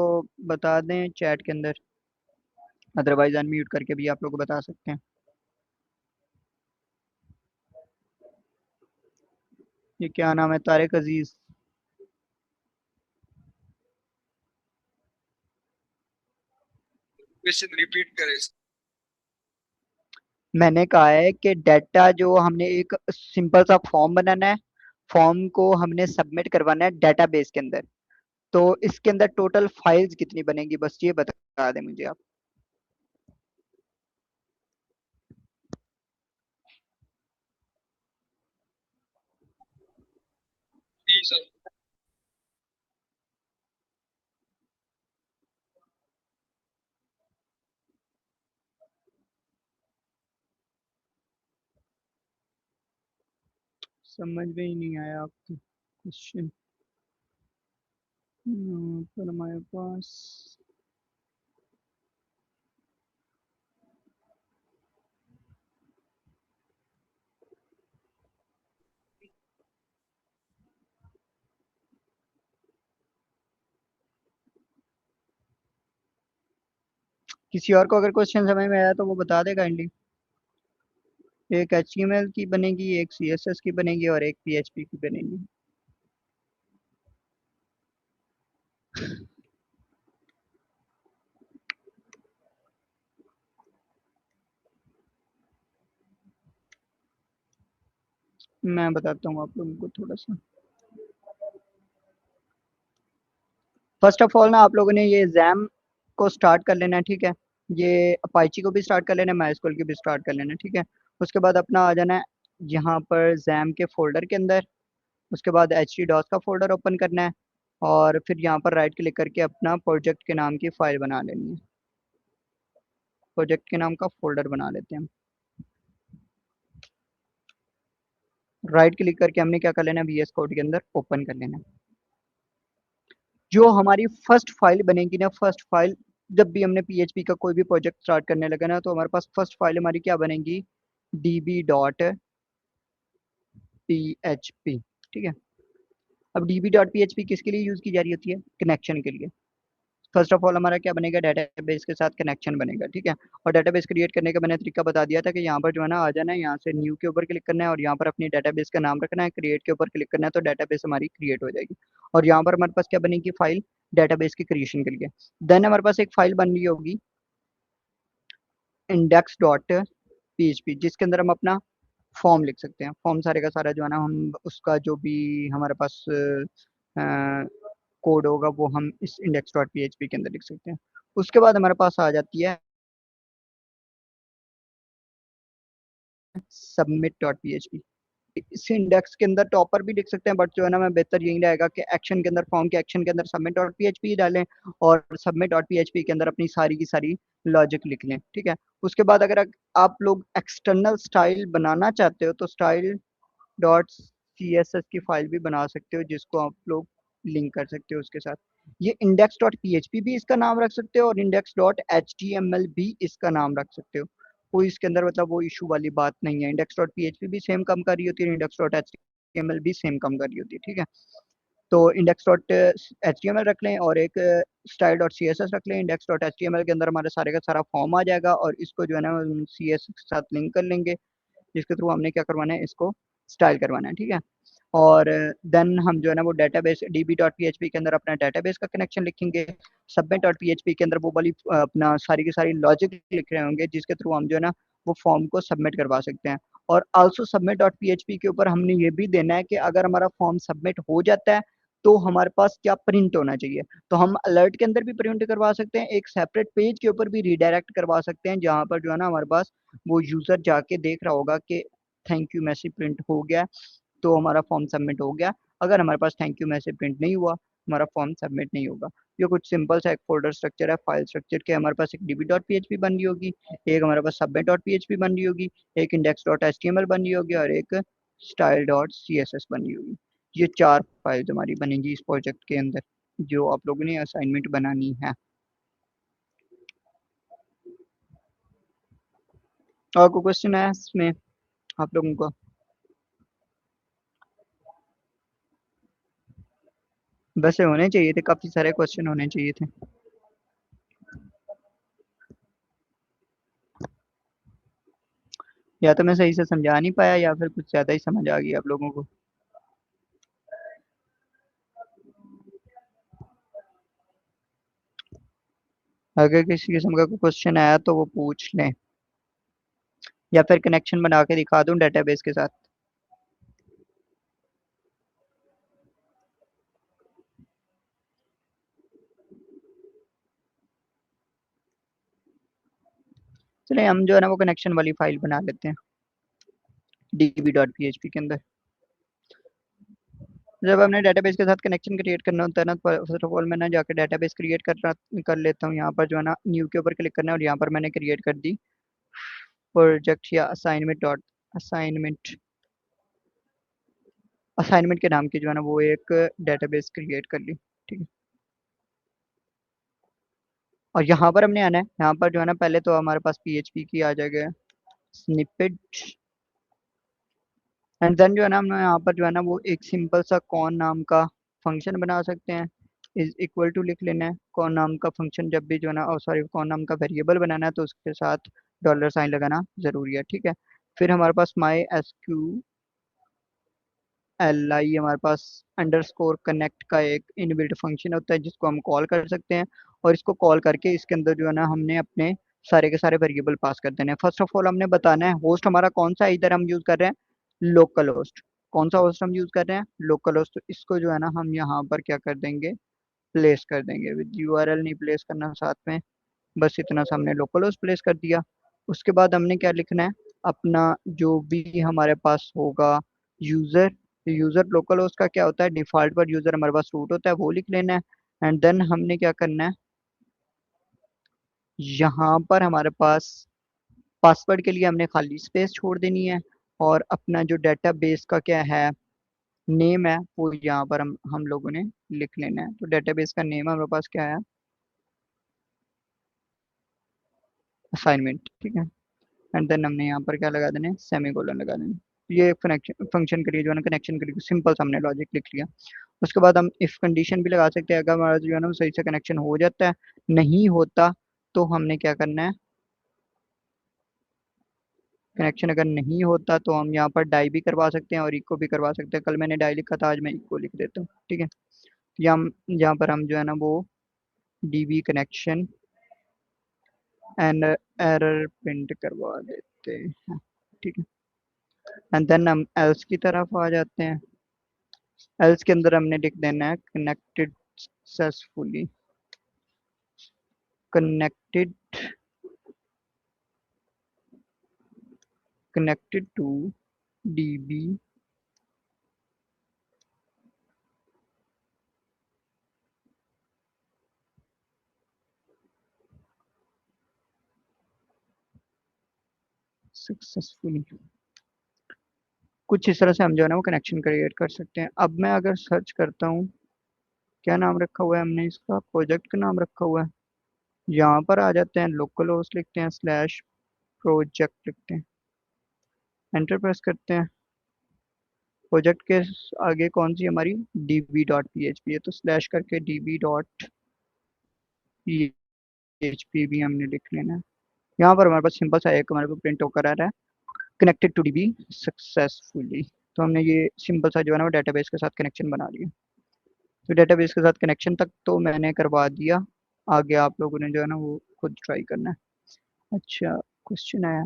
बता दें चैट के अंदर, अदरवाइज अनम्यूट करके भी आप लोग को बता सकते हैं। ये क्या नाम है, तारिक अजीज। क्वेश्चन रिपीट करें। मैंने कहा है कि डाटा जो हमने एक सिंपल सा फॉर्म बनाना है, फॉर्म को हमने सबमिट करवाना है डेटाबेस के अंदर। तो इसके अंदर टोटल फाइल्स कितनी बनेगी, बस ये बता दें मुझे आप। जी सर। समझ में ही नहीं आया आपका क्वेश्चन। पर हमारे पास, किसी और को अगर क्वेश्चन समझ में आया तो वो बता दे काइंडली। एक HTML की बनेगी, एक CSS की बनेगी और एक PHP की बनेगी। मैं बताता हूँ आप लोगों को थोड़ा सा। फर्स्ट ऑफ ऑल ना आप लोगों ने ये जैम को स्टार्ट कर लेना है, ठीक है। ये अपाइची को भी स्टार्ट कर लेना है, माइस्क्ल की भी स्टार्ट कर लेना है, ठीक है। उसके बाद अपना आ जाना है यहाँ पर जैम के फोल्डर के अंदर। उसके बाद एच टी डॉस का फोल्डर ओपन करना है, और फिर यहाँ पर राइट क्लिक करके अपना प्रोजेक्ट के नाम की फाइल बना लेनी है। प्रोजेक्ट के नाम का फोल्डर बना लेते हैं हम। राइट क्लिक करके हमने क्या कर लेना है, VS कोड के अंदर ओपन कर लेना है। जो हमारी फर्स्ट फाइल बनेगी ना, फर्स्ट फाइल, जब भी हमने PHP का कोई भी प्रोजेक्ट स्टार्ट करने लगा ना, तो हमारे पास फर्स्ट फाइल हमारी क्या बनेगी, db.php, ठीक है। अब db.php किसके लिए यूज की जा रही होती है, कनेक्शन के लिए। फर्स्ट ऑफ ऑल हमारा क्या बनेगा, डेटाबेस के साथ कनेक्शन बनेगा, ठीक है। और डेटाबेस क्रिएट करने का मैंने तरीका बता दिया था कि यहाँ पर जो है ना, आ जाना है, यहाँ से न्यू के ऊपर क्लिक करना है और यहाँ पर अपनी डेटाबेस का नाम रखना है, क्रिएट के ऊपर क्लिक करना है, तो डेटाबेस हमारी क्रिएट हो जाएगी। और यहाँ पर हमारे पास क्या बनेगी फाइल, डेटाबेस की क्रिएशन के लिए। देन हमारे पास एक फाइल बन रही होगी index.php, जिसके अंदर हम अपना फॉर्म लिख सकते हैं। फॉर्म सारे का सारा जो है ना, हम उसका जो भी हमारे पास कोड होगा वो हम इस index.php के अंदर लिख सकते हैं। उसके बाद हमारे पास आ जाती है submit.php। इस इंडेक्स के अंदर टॉपर भी लिख सकते हैं, बट जो है ना, मैं बेहतर यही रहेगा कि एक्शन के अंदर, फॉर्म के एक्शन के अंदर submit.php ही डालें, और submit.php के अंदर अपनी सारी की सारी लॉजिक लिख लें, ठीक है। उसके बाद अगर आप लोग एक्सटर्नल स्टाइल बनाना चाहते हो तो स्टाइल डॉट CSS की फाइल भी बना सकते हो, जिसको आप लोग लिंक कर सकते हो उसके साथ। ये index.php भी इसका नाम रख सकते हो और index.html भी इसका नाम रख सकते हो। कोई इसके अंदर मतलब वो इशू वाली बात नहीं है। index.php भी सेम काम कर रही होती है, index.html भी सेम काम कर रही होती है, ठीक है। तो index.html रख लें और एक स्टाइल डॉट CSS रख लें। index.html के अंदर हमारे सारे का सारा फॉर्म आ जाएगा, और इसको जो है ना CSS के साथ लिंक कर लेंगे, जिसके थ्रू हमने क्या करवाना है, इसको स्टाइल करवाना है, ठीक है। और देन हम जो है ना वो डेटाबेस db.php के अंदर अपना डेटाबेस का कनेक्शन लिखेंगे। submit.php के अंदर वो वाली अपना सारी की सारी लॉजिक लिख रहे होंगे, जिसके थ्रू हम जो है ना वो फॉर्म को सबमिट करवा सकते हैं। और आल्सो submit.php के ऊपर हमने ये भी देना है कि अगर हमारा फॉर्म सबमिट हो जाता है तो हमारे पास क्या प्रिंट होना चाहिए। तो हम अलर्ट के अंदर भी प्रिंट करवा सकते हैं, एक सेपरेट पेज के ऊपर भी रीडायरेक्ट करवा सकते हैं, जहाँ पर जो है ना हमारे पास वो यूजर जाके देख रहा होगा कि थैंक यू मैसेज प्रिंट हो गया, तो हमारा फॉर्म सबमिट हो गया। अगर हमारे पास थैंक यू मैसेज प्रिंट नहीं हुआ, हमारा फॉर्म सबमिट नहीं होगा। ये कुछ सिंपल सा एक फोल्डर स्ट्रक्चर है, फाइल स्ट्रक्चर के। हमारे पास एक db.php बन रही होगी, एक हमारे पास submit.php बन रही होगी, एक index.html बन रही होगी, और एक style.css बन रही होगी। ये चार फाइल्स हमारी बनेंगी इस प्रोजेक्ट के अंदर, जो आप लोगों ने असाइनमेंट बनानी है। और कोई क्वेश्चन है इसमें आप लोगों को? वैसे होने चाहिए थे, काफी सारे क्वेश्चन होने चाहिए थे। या तो मैं सही से समझा नहीं पाया या फिर कुछ ज्यादा ही समझ आ गई आप लोगों को। अगर किसी किस्म का कोई क्वेश्चन आया तो वो पूछ लें, या फिर कनेक्शन बना के दिखा दूं डेटाबेस के साथ। चलिए हम जो है ना वो कनेक्शन वाली फाइल बना लेते हैं db.php के अंदर। जब हमने डेटाबेस के साथ कनेक्शन क्रिएट करना होता है ना, तो फर्स्ट ऑफ ऑल मैं ना जाकर डेटाबेस क्रिएट कर लेता हूँ। यहाँ पर जो है ना न्यू के ऊपर क्लिक करना है, और यहाँ पर मैंने क्रिएट कर दी प्रोजेक्ट या असाइनमेंट असाइनमेंट के नाम की जो है ना वो एक डेटाबेस क्रिएट कर ली। ठीक है। और यहाँ पर हमने आना है, यहाँ पर जो है ना पहले तो हमारे पास पीएचपी की आ जाएगा स्निपेट। एंड देन जो है ना हम यहाँ पर जो है ना वो एक सिंपल सा कॉन नाम का फंक्शन बना सकते हैं। इज इक्वल टू लिख लेना है। कॉन नाम का फंक्शन जब भी जो है ना, सॉरी, कॉन नाम का वेरिएबल बनाना है तो उसके साथ डॉलर साइन लगाना जरूरी है। ठीक है। फिर हमारे पास माई एस क्यू एल आई हमारे पास अंडरस्कोर कनेक्ट का एक इनबिल्ट फंक्शन होता है जिसको हम कॉल कर सकते हैं। और इसको कॉल करके इसके अंदर जो है ना हमने अपने सारे के सारे वेरिएबल पास कर देने हैं। फर्स्ट ऑफ ऑल हमने बताना है होस्ट हमारा कौन सा है। इधर हम यूज कर रहे हैं लोकल होस्ट। कौन सा होस्ट हम यूज कर रहे हैं? Local host. तो इसको जो है ना हम यहाँ पर क्या कर देंगे, प्लेस कर देंगे। विद यूआरएल नहीं प्लेस करना साथ में, बस इतना सा हमने लोकल होस्ट प्लेस कर दिया। उसके बाद हमने क्या लिखना है, अपना जो भी हमारे पास होगा यूजर। यूजर लोकल होस्ट का क्या होता है, डिफॉल्ट पर यूजर हमारे पास रूट होता है, वो लिख लेना है। एंड देन हमने क्या करना है, यहाँ पर हमारे पास पासवर्ड के लिए हमने खाली स्पेस छोड़ देनी है। और अपना जो डेटाबेस का क्या है, नेम है, वो यहाँ पर हम लोगों ने लिख लेना है। तो डेटाबेस का नेम हमारे पास क्या है, असाइनमेंट। ठीक है। एंड देन हमने यहाँ पर क्या लगा देना, सेमी कोलन लगा देना। ये कनेक्शन फंक्शन के लिए जो है ना, कनेक्शन के लिए सिंपल सा हमने लॉजिक लिख लिया। उसके बाद हम इफ कंडीशन भी लगा सकते हैं। अगर हमारा जो है ना वो सही से कनेक्शन हो जाता है, नहीं होता तो हमने क्या करना है, कनेक्शन अगर नहीं होता तो हम यहाँ पर डाई भी करवा सकते हैं और इको भी करवा सकते हैं। कल मैंने डाई लिखा था, आज मैं इको लिख देता हूँ। ठीक है। या हम यहाँ पर हम जो है ना वो dB connection and error print करवा देते हैं। ठीक है। एंड देन हम एल्स की तरफ आ जाते हैं। एल्स के अंदर हमने लिख देना है connected successfully, connected connected to DB successfully. कुछ इस तरह से हम जो है ना वो कनेक्शन क्रिएट कर सकते हैं। अब मैं अगर सर्च करता हूँ, क्या नाम रखा हुआ है हमने इसका, प्रोजेक्ट का नाम रखा हुआ है। यहाँ पर आ जाते हैं, लोकल होस्ट लिखते हैं, स्लैश प्रोजेक्ट लिखते हैं, एंटर प्रेस करते हैं। प्रोजेक्ट के आगे कौन सी हमारी dB dot P H P है, तो स्लैश करके dB dot P H P भी हमने लिख लेना है। यहाँ पर हमारे पास सिंपल सा एक हमारे को प्रिंट होकर आ रहा है, कनेक्टेड टू डीबी सक्सेसफुली। तो हमने ये सिंपल सा जो है ना वो डेटाबेस के साथ कनेक्शन बना लिया। तो डेटाबेस के साथ कनेक्शन तक तो मैंने करवा दिया, आगे आप लोगों ने जो है ना वो खुद ट्राई करना है। अच्छा, क्वेश्चन आया।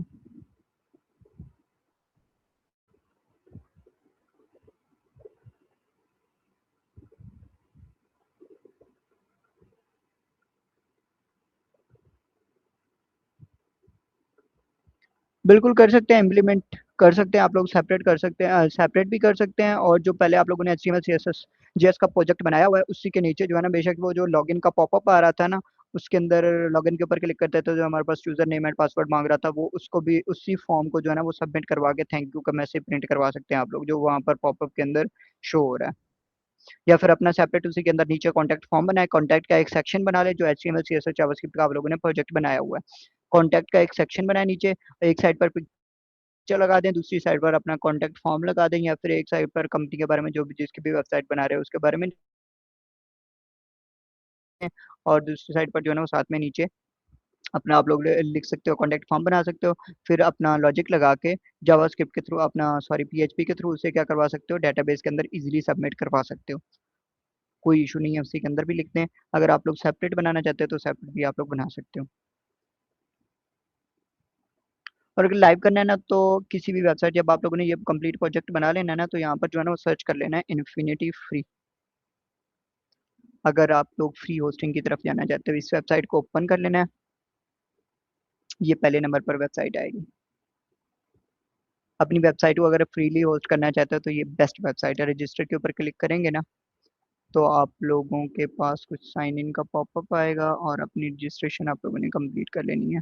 बिल्कुल कर सकते हैं, इम्प्लीमेंट कर सकते हैं। आप लोग सेपरेट कर सकते हैं, सेपरेट भी कर सकते हैं। और जो पहले आप लोगों ने HTML CSS JS का प्रोजेक्ट बनाया हुआ है उसी के नीचे जो है ना, बेशक वो जो लॉगिन का पॉपअप आ रहा था ना, उसके अंदर लॉगिन के ऊपर क्लिक करते थे, जो हमारे पास यूजर नेम एंड पासवर्ड मांग रहा था, वो उसको भी उसी फॉर्म को जो है ना वो सबमिट करवा के थैंक यू का मैसेज प्रिंट करवा सकते हैं आप लोग, जो वहाँ पर पॉपअप के अंदर शो हो रहा है। या फिर अपना सेपरेट उसी के अंदर नीचे कॉन्टैक्ट फॉर्म बनाए, कॉन्टैक्ट का एक सेक्शन बना ले, जो HTML CSS जावास्क्रिप्ट का आप लोगों ने प्रोजेक्ट बनाया हुआ है। कॉन्टैक्ट का एक सेक्शन बनाए नीचे, एक साइड पर पिक्चर लगा दें, दूसरी साइड पर अपना कॉन्टैक्ट फॉर्म लगा दें, या फिर एक साइड पर कंपनी के बारे में जो भी जिसकी भी वेबसाइट बना रहे हो उसके बारे में और दूसरी साइड पर जो है ना वो साथ में नीचे अपना आप लोग लिख सकते हो, कॉन्टेक्ट फॉर्म बना सकते हो। फिर अपना लॉजिक लगा के जावास्क्रिप्ट के थ्रू, अपना सॉरी पीएचपी के थ्रू उसे क्या करवा सकते हो, डेटाबेस के अंदर इजीली सबमिट करवा सकते हो। कोई इशू नहीं है, उसी के अंदर भी लिखते हैं। अगर आप लोग सेपरेट बनाना चाहते हो तो सेपरेट भी आप लोग बना सकते हो। और अगर लाइव करना है ना तो किसी भी वेबसाइट, जब आप लोगों ने ये कंप्लीट प्रोजेक्ट बना लेना है ना, तो यहाँ पर जो है ना वो सर्च कर लेना है इन्फिनिटी फ्री। अगर आप लोग फ्री होस्टिंग की तरफ जाना चाहते हो, इस वेबसाइट को ओपन कर लेना है। ये पहले नंबर पर वेबसाइट आएगी। अपनी वेबसाइट को अगर फ्रीली होस्ट करना चाहते हो तो ये बेस्ट वेबसाइट है। रजिस्टर के ऊपर क्लिक करेंगे ना तो आप लोगों के पास कुछ साइन इन का पॉपअप आएगा और अपनी रजिस्ट्रेशन आप लोगों ने कंप्लीट कर लेनी है।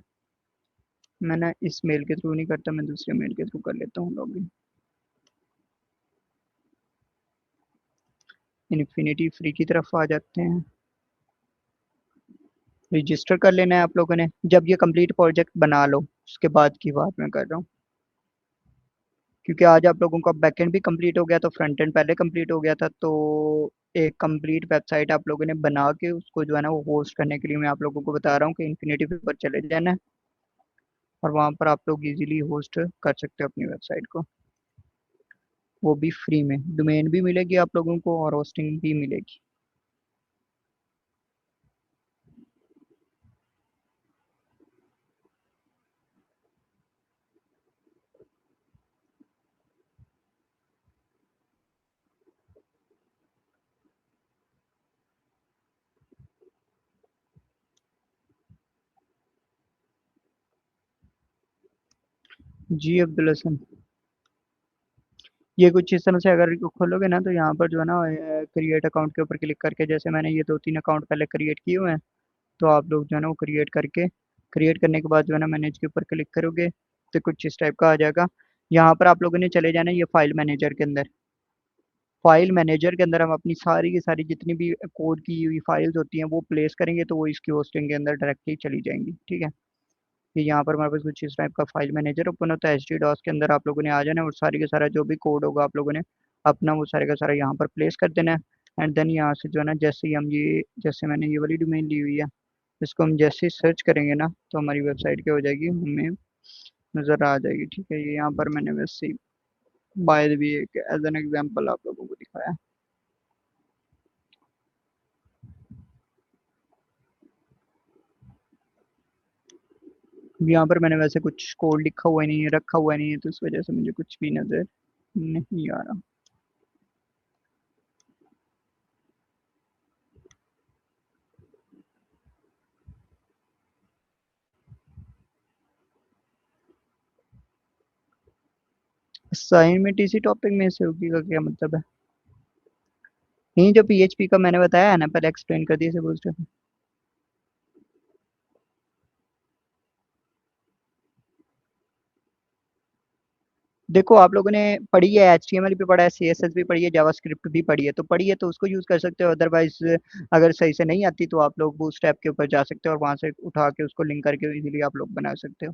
मैं ना इस मेल के थ्रू नहीं करता, मैं दूसरे मेल के थ्रू कर लेता हूँ लॉगिन। इन्फिनिटी फ्री की तरफ आ जाते हैं। रजिस्टर कर लेना है आप लोगों ने। जब ये कंप्लीट प्रोजेक्ट बना लो उसके बाद की बात मैं कर रहा हूँ, क्योंकि आज आप लोगों का बैकएंड भी कंप्लीट हो गया तो फ्रंट एंड पहले कंप्लीट हो गया था। तो एक कंप्लीट वेबसाइट आप लोगों ने बना के उसको जो है ना वो होस्ट करने के लिए मैं आप लोगों को बता रहा हूँ कि इन्फिनिटी पर चले जाना है और वहाँ पर आप लोग इजीली होस्ट कर सकते हो अपनी वेबसाइट को, वो भी फ्री में। डोमेन भी मिलेगी आप लोगों को और होस्टिंग भी मिलेगी। जी अब्दुल हसन, ये कुछ इस तरह से अगर खोलोगे ना तो यहाँ पर जो है ना क्रिएट अकाउंट के ऊपर क्लिक करके, जैसे मैंने ये 2-3 अकाउंट पहले क्रिएट किए हुए हैं, तो आप लोग जो है ना वो क्रिएट करके, क्रिएट करने के बाद जो है ना मैनेज के ऊपर क्लिक करोगे तो कुछ इस टाइप का आ जाएगा। यहाँ पर आप लोगों ने चले जाना है ये फाइल मैनेजर के अंदर। फाइल मैनेजर के अंदर हम अपनी सारी की सारी जितनी भी कोड की हुई फाइल्स होती हैं वो प्लेस करेंगे तो वो इसकी होस्टिंग के अंदर डायरेक्टली चली जाएंगी। ठीक है, ये यहाँ पर हमारे पास कुछ इस टाइप का फाइल मैनेजर ओपन होता है। HT डॉस के अंदर आप लोगों ने आ जाना है और सारी का सारा जो भी कोड होगा आप लोगों ने अपना वो सारे का सारा यहाँ पर प्लेस कर देना है। एंड देन यहाँ से जो है ना जैसे ही हम ये, जैसे मैंने ये वाली डोमेन ली हुई है, इसको हम जैसे ही सर्च करेंगे ना तो हमारी वेबसाइट क्या हो जाएगी, हमें नज़र आ जाएगी। ठीक है, ये यहाँ पर मैंने वैसे ही बाय द वे एक एज एन एग्जांपल आप लोगों को दिखाया है। यहाँ पर मैंने वैसे कुछ कोड लिखा हुआ नहीं है, रखा हुआ नहीं है, तो इस वजह से मुझे कुछ भी नज़र नहीं आ रहा। असाइनमेंट इसी टॉपिक में से होगी का क्या मतलब है? नहीं, जो PHP का मैंने बताया है ना, पहले एक्सप्लेन कर दिया से बूस्टर। देखो आप लोगों ने पढ़ी है, HTML भी पढ़ा है, CSS भी पढ़ी है, जावास्क्रिप्ट भी पढ़ी है, तो पढ़ी है तो उसको यूज कर सकते हो। अदरवाइज अगर सही से नहीं आती तो आप लोग बूटस्ट्रैप के ऊपर जा सकते हो और वहां से उठा के उसको लिंक करके इजीली आप लोग बना सकते हो।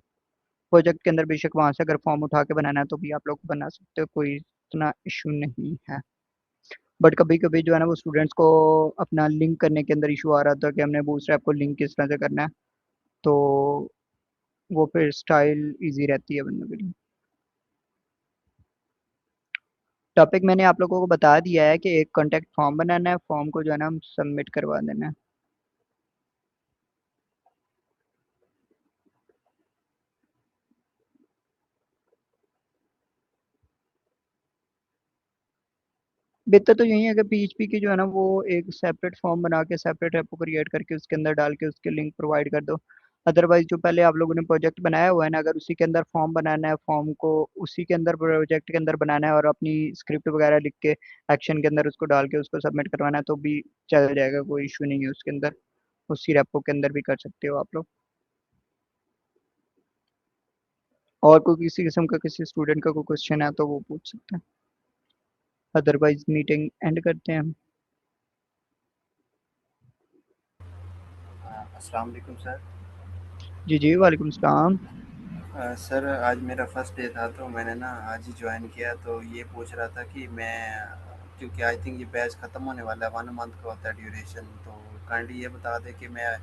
प्रोजेक्ट के अंदर बेशक वहां से अगर फॉर्म उठा के बनाना है तो भी आप लोग बना सकते हो, कोई इतना इशू नहीं है। बट कभी कभी जो है ना वो स्टूडेंट्स को अपना लिंक करने के अंदर इशू आ रहा था कि हमने बूटस्ट्रैप को लिंक किस तरह से करना है, तो वो फिर स्टाइल इजी रहती है बंदों के लिए। टॉपिक मैंने आप लोगों को बता दिया है कि एक कॉन्टैक्ट फॉर्म बनाना है, फॉर्म को जो है ना हम सबमिट करवा देना है। बेहतर तो यही है कि PHP की जो है ना वो एक सेपरेट फॉर्म बना के सेपरेट ऐप को क्रिएट करके उसके अंदर डाल के उसके लिंक प्रोवाइड कर दो। अदरवाइज जो पहले आप लोगों ने प्रोजेक्ट बनाया हुआ है ना, अगर उसी के अंदर फॉर्म बनाना है, फॉर्म को उसी के अंदर प्रोजेक्ट के अंदर बनाना है और अपनी स्क्रिप्ट वगैरह लिख के एक्शन के अंदर उसको डाल के उसको सबमिट करवाना है तो भी चल जाएगा, कोई इशू नहीं है उसके अंदर। उसी रेपो के अंदर भी कर सकते हो आप लोग। और कोई किसी किस्म का किसी स्टूडेंट का कोई क्वेश्चन है तो वो पूछ सकते हैं, अदरवाइज मीटिंग एंड करते हैं हम। अस्सलाम वालेकुम सर। जी जी वालेकुम सलाम। सर आज मेरा फर्स्ट डे था तो मैंने ना आज ही ज्वाइन किया, तो ये पूछ रहा था कि मैं, क्योंकि आई थिंक ये बैच ख़त्म होने वाला है, 1 मंथ का होता है ड्यूरेशन, तो काइंडली ये बता दें कि मैं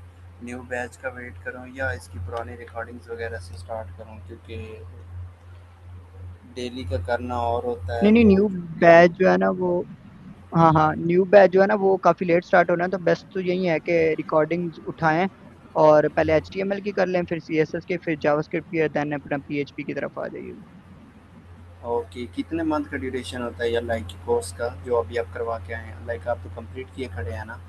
न्यू बैच का वेट करूं या इसकी पुरानी रिकॉर्डिंग्स वगैरह से स्टार्ट करूं, क्योंकि डेली का करना और होता है नहीं नहीं, तो न्यू जो भी बैच जो है ना वो, हाँ हाँ, न्यू बैच जो है ना वो काफ़ी लेट स्टार्ट होना है, तो बेस्ट तो यही है कि रिकॉर्डिंग्स उठाएं और पहले HTML की कर लें, फिर CSS की, फिर जावास्क्रिप्ट की, देन अपना PHP की तरफ आ जाइए। ओके, कितने मंथ का ड्यूरेशन होता है या लाइक कोर्स का जो अभी आप करवा के आए हैं? लाइक आप तो कंप्लीट किए खड़े हैं ना?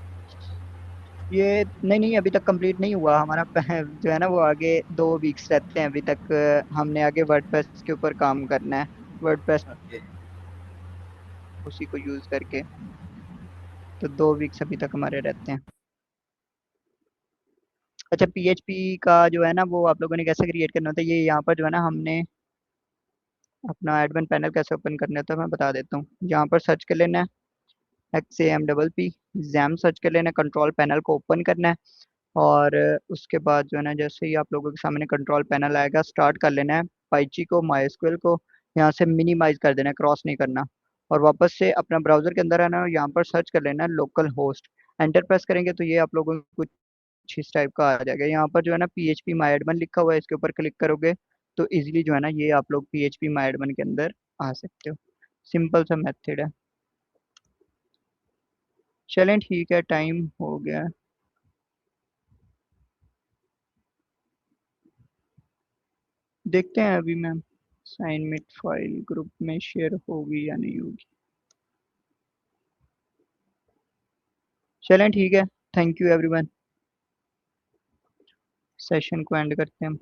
ये नहीं नहीं, अभी तक कंप्लीट नहीं हुआ हमारा। जो है ना वो आगे 2 वीक्स रहते हैं अभी तक। हमने आगे वर्डप्रेस के ऊपर काम करना है। WordPress okay. उसी को यूज करके, तो 2 वीक्स अभी तक हमारे रहते हैं। अच्छा, PHP का जो है ना वो आप लोगों ने कैसे क्रिएट करना होता है, ये यहाँ पर जो है ना हमने अपना एडमिन पैनल कैसे ओपन करना होता है मैं बता देता हूँ। यहाँ पर सर्च कर लेना है XAMPP, जैम सर्च कर लेना है, कंट्रोल पैनल को ओपन करना है। और उसके बाद जो है ना जैसे ही आप लोगों के सामने कंट्रोल पैनल आएगा, स्टार्ट कर लेना है पाइची को, माइस्क्वेल को यहाँ से मिनिमाइज कर देना है, क्रॉस नहीं करना। और वापस से अपना ब्राउजर के अंदर है ना, यहाँ पर सर्च कर लेना है लोकल होस्ट। एंटर प्रेस करेंगे तो ये आप लोगों को कुछ इस टाइप का आ जाएगा। यहाँ पर जो है ना PHP माई एडमिन लिखा हुआ है, इसके ऊपर क्लिक करोगे तो इजीली जो है ना ये आप लोग PHP माई एडमिन के अंदर आ सकते हो। सिंपल सा मेथड है। चलें ठीक है, टाइम हो गया है। देखते हैं अभी मैम असाइनमेंट फाइल ग्रुप में शेयर होगी या नहीं होगी। चलें ठीक है, थैंक यू एवरीवन, सेशन को एंड करते हैं हम।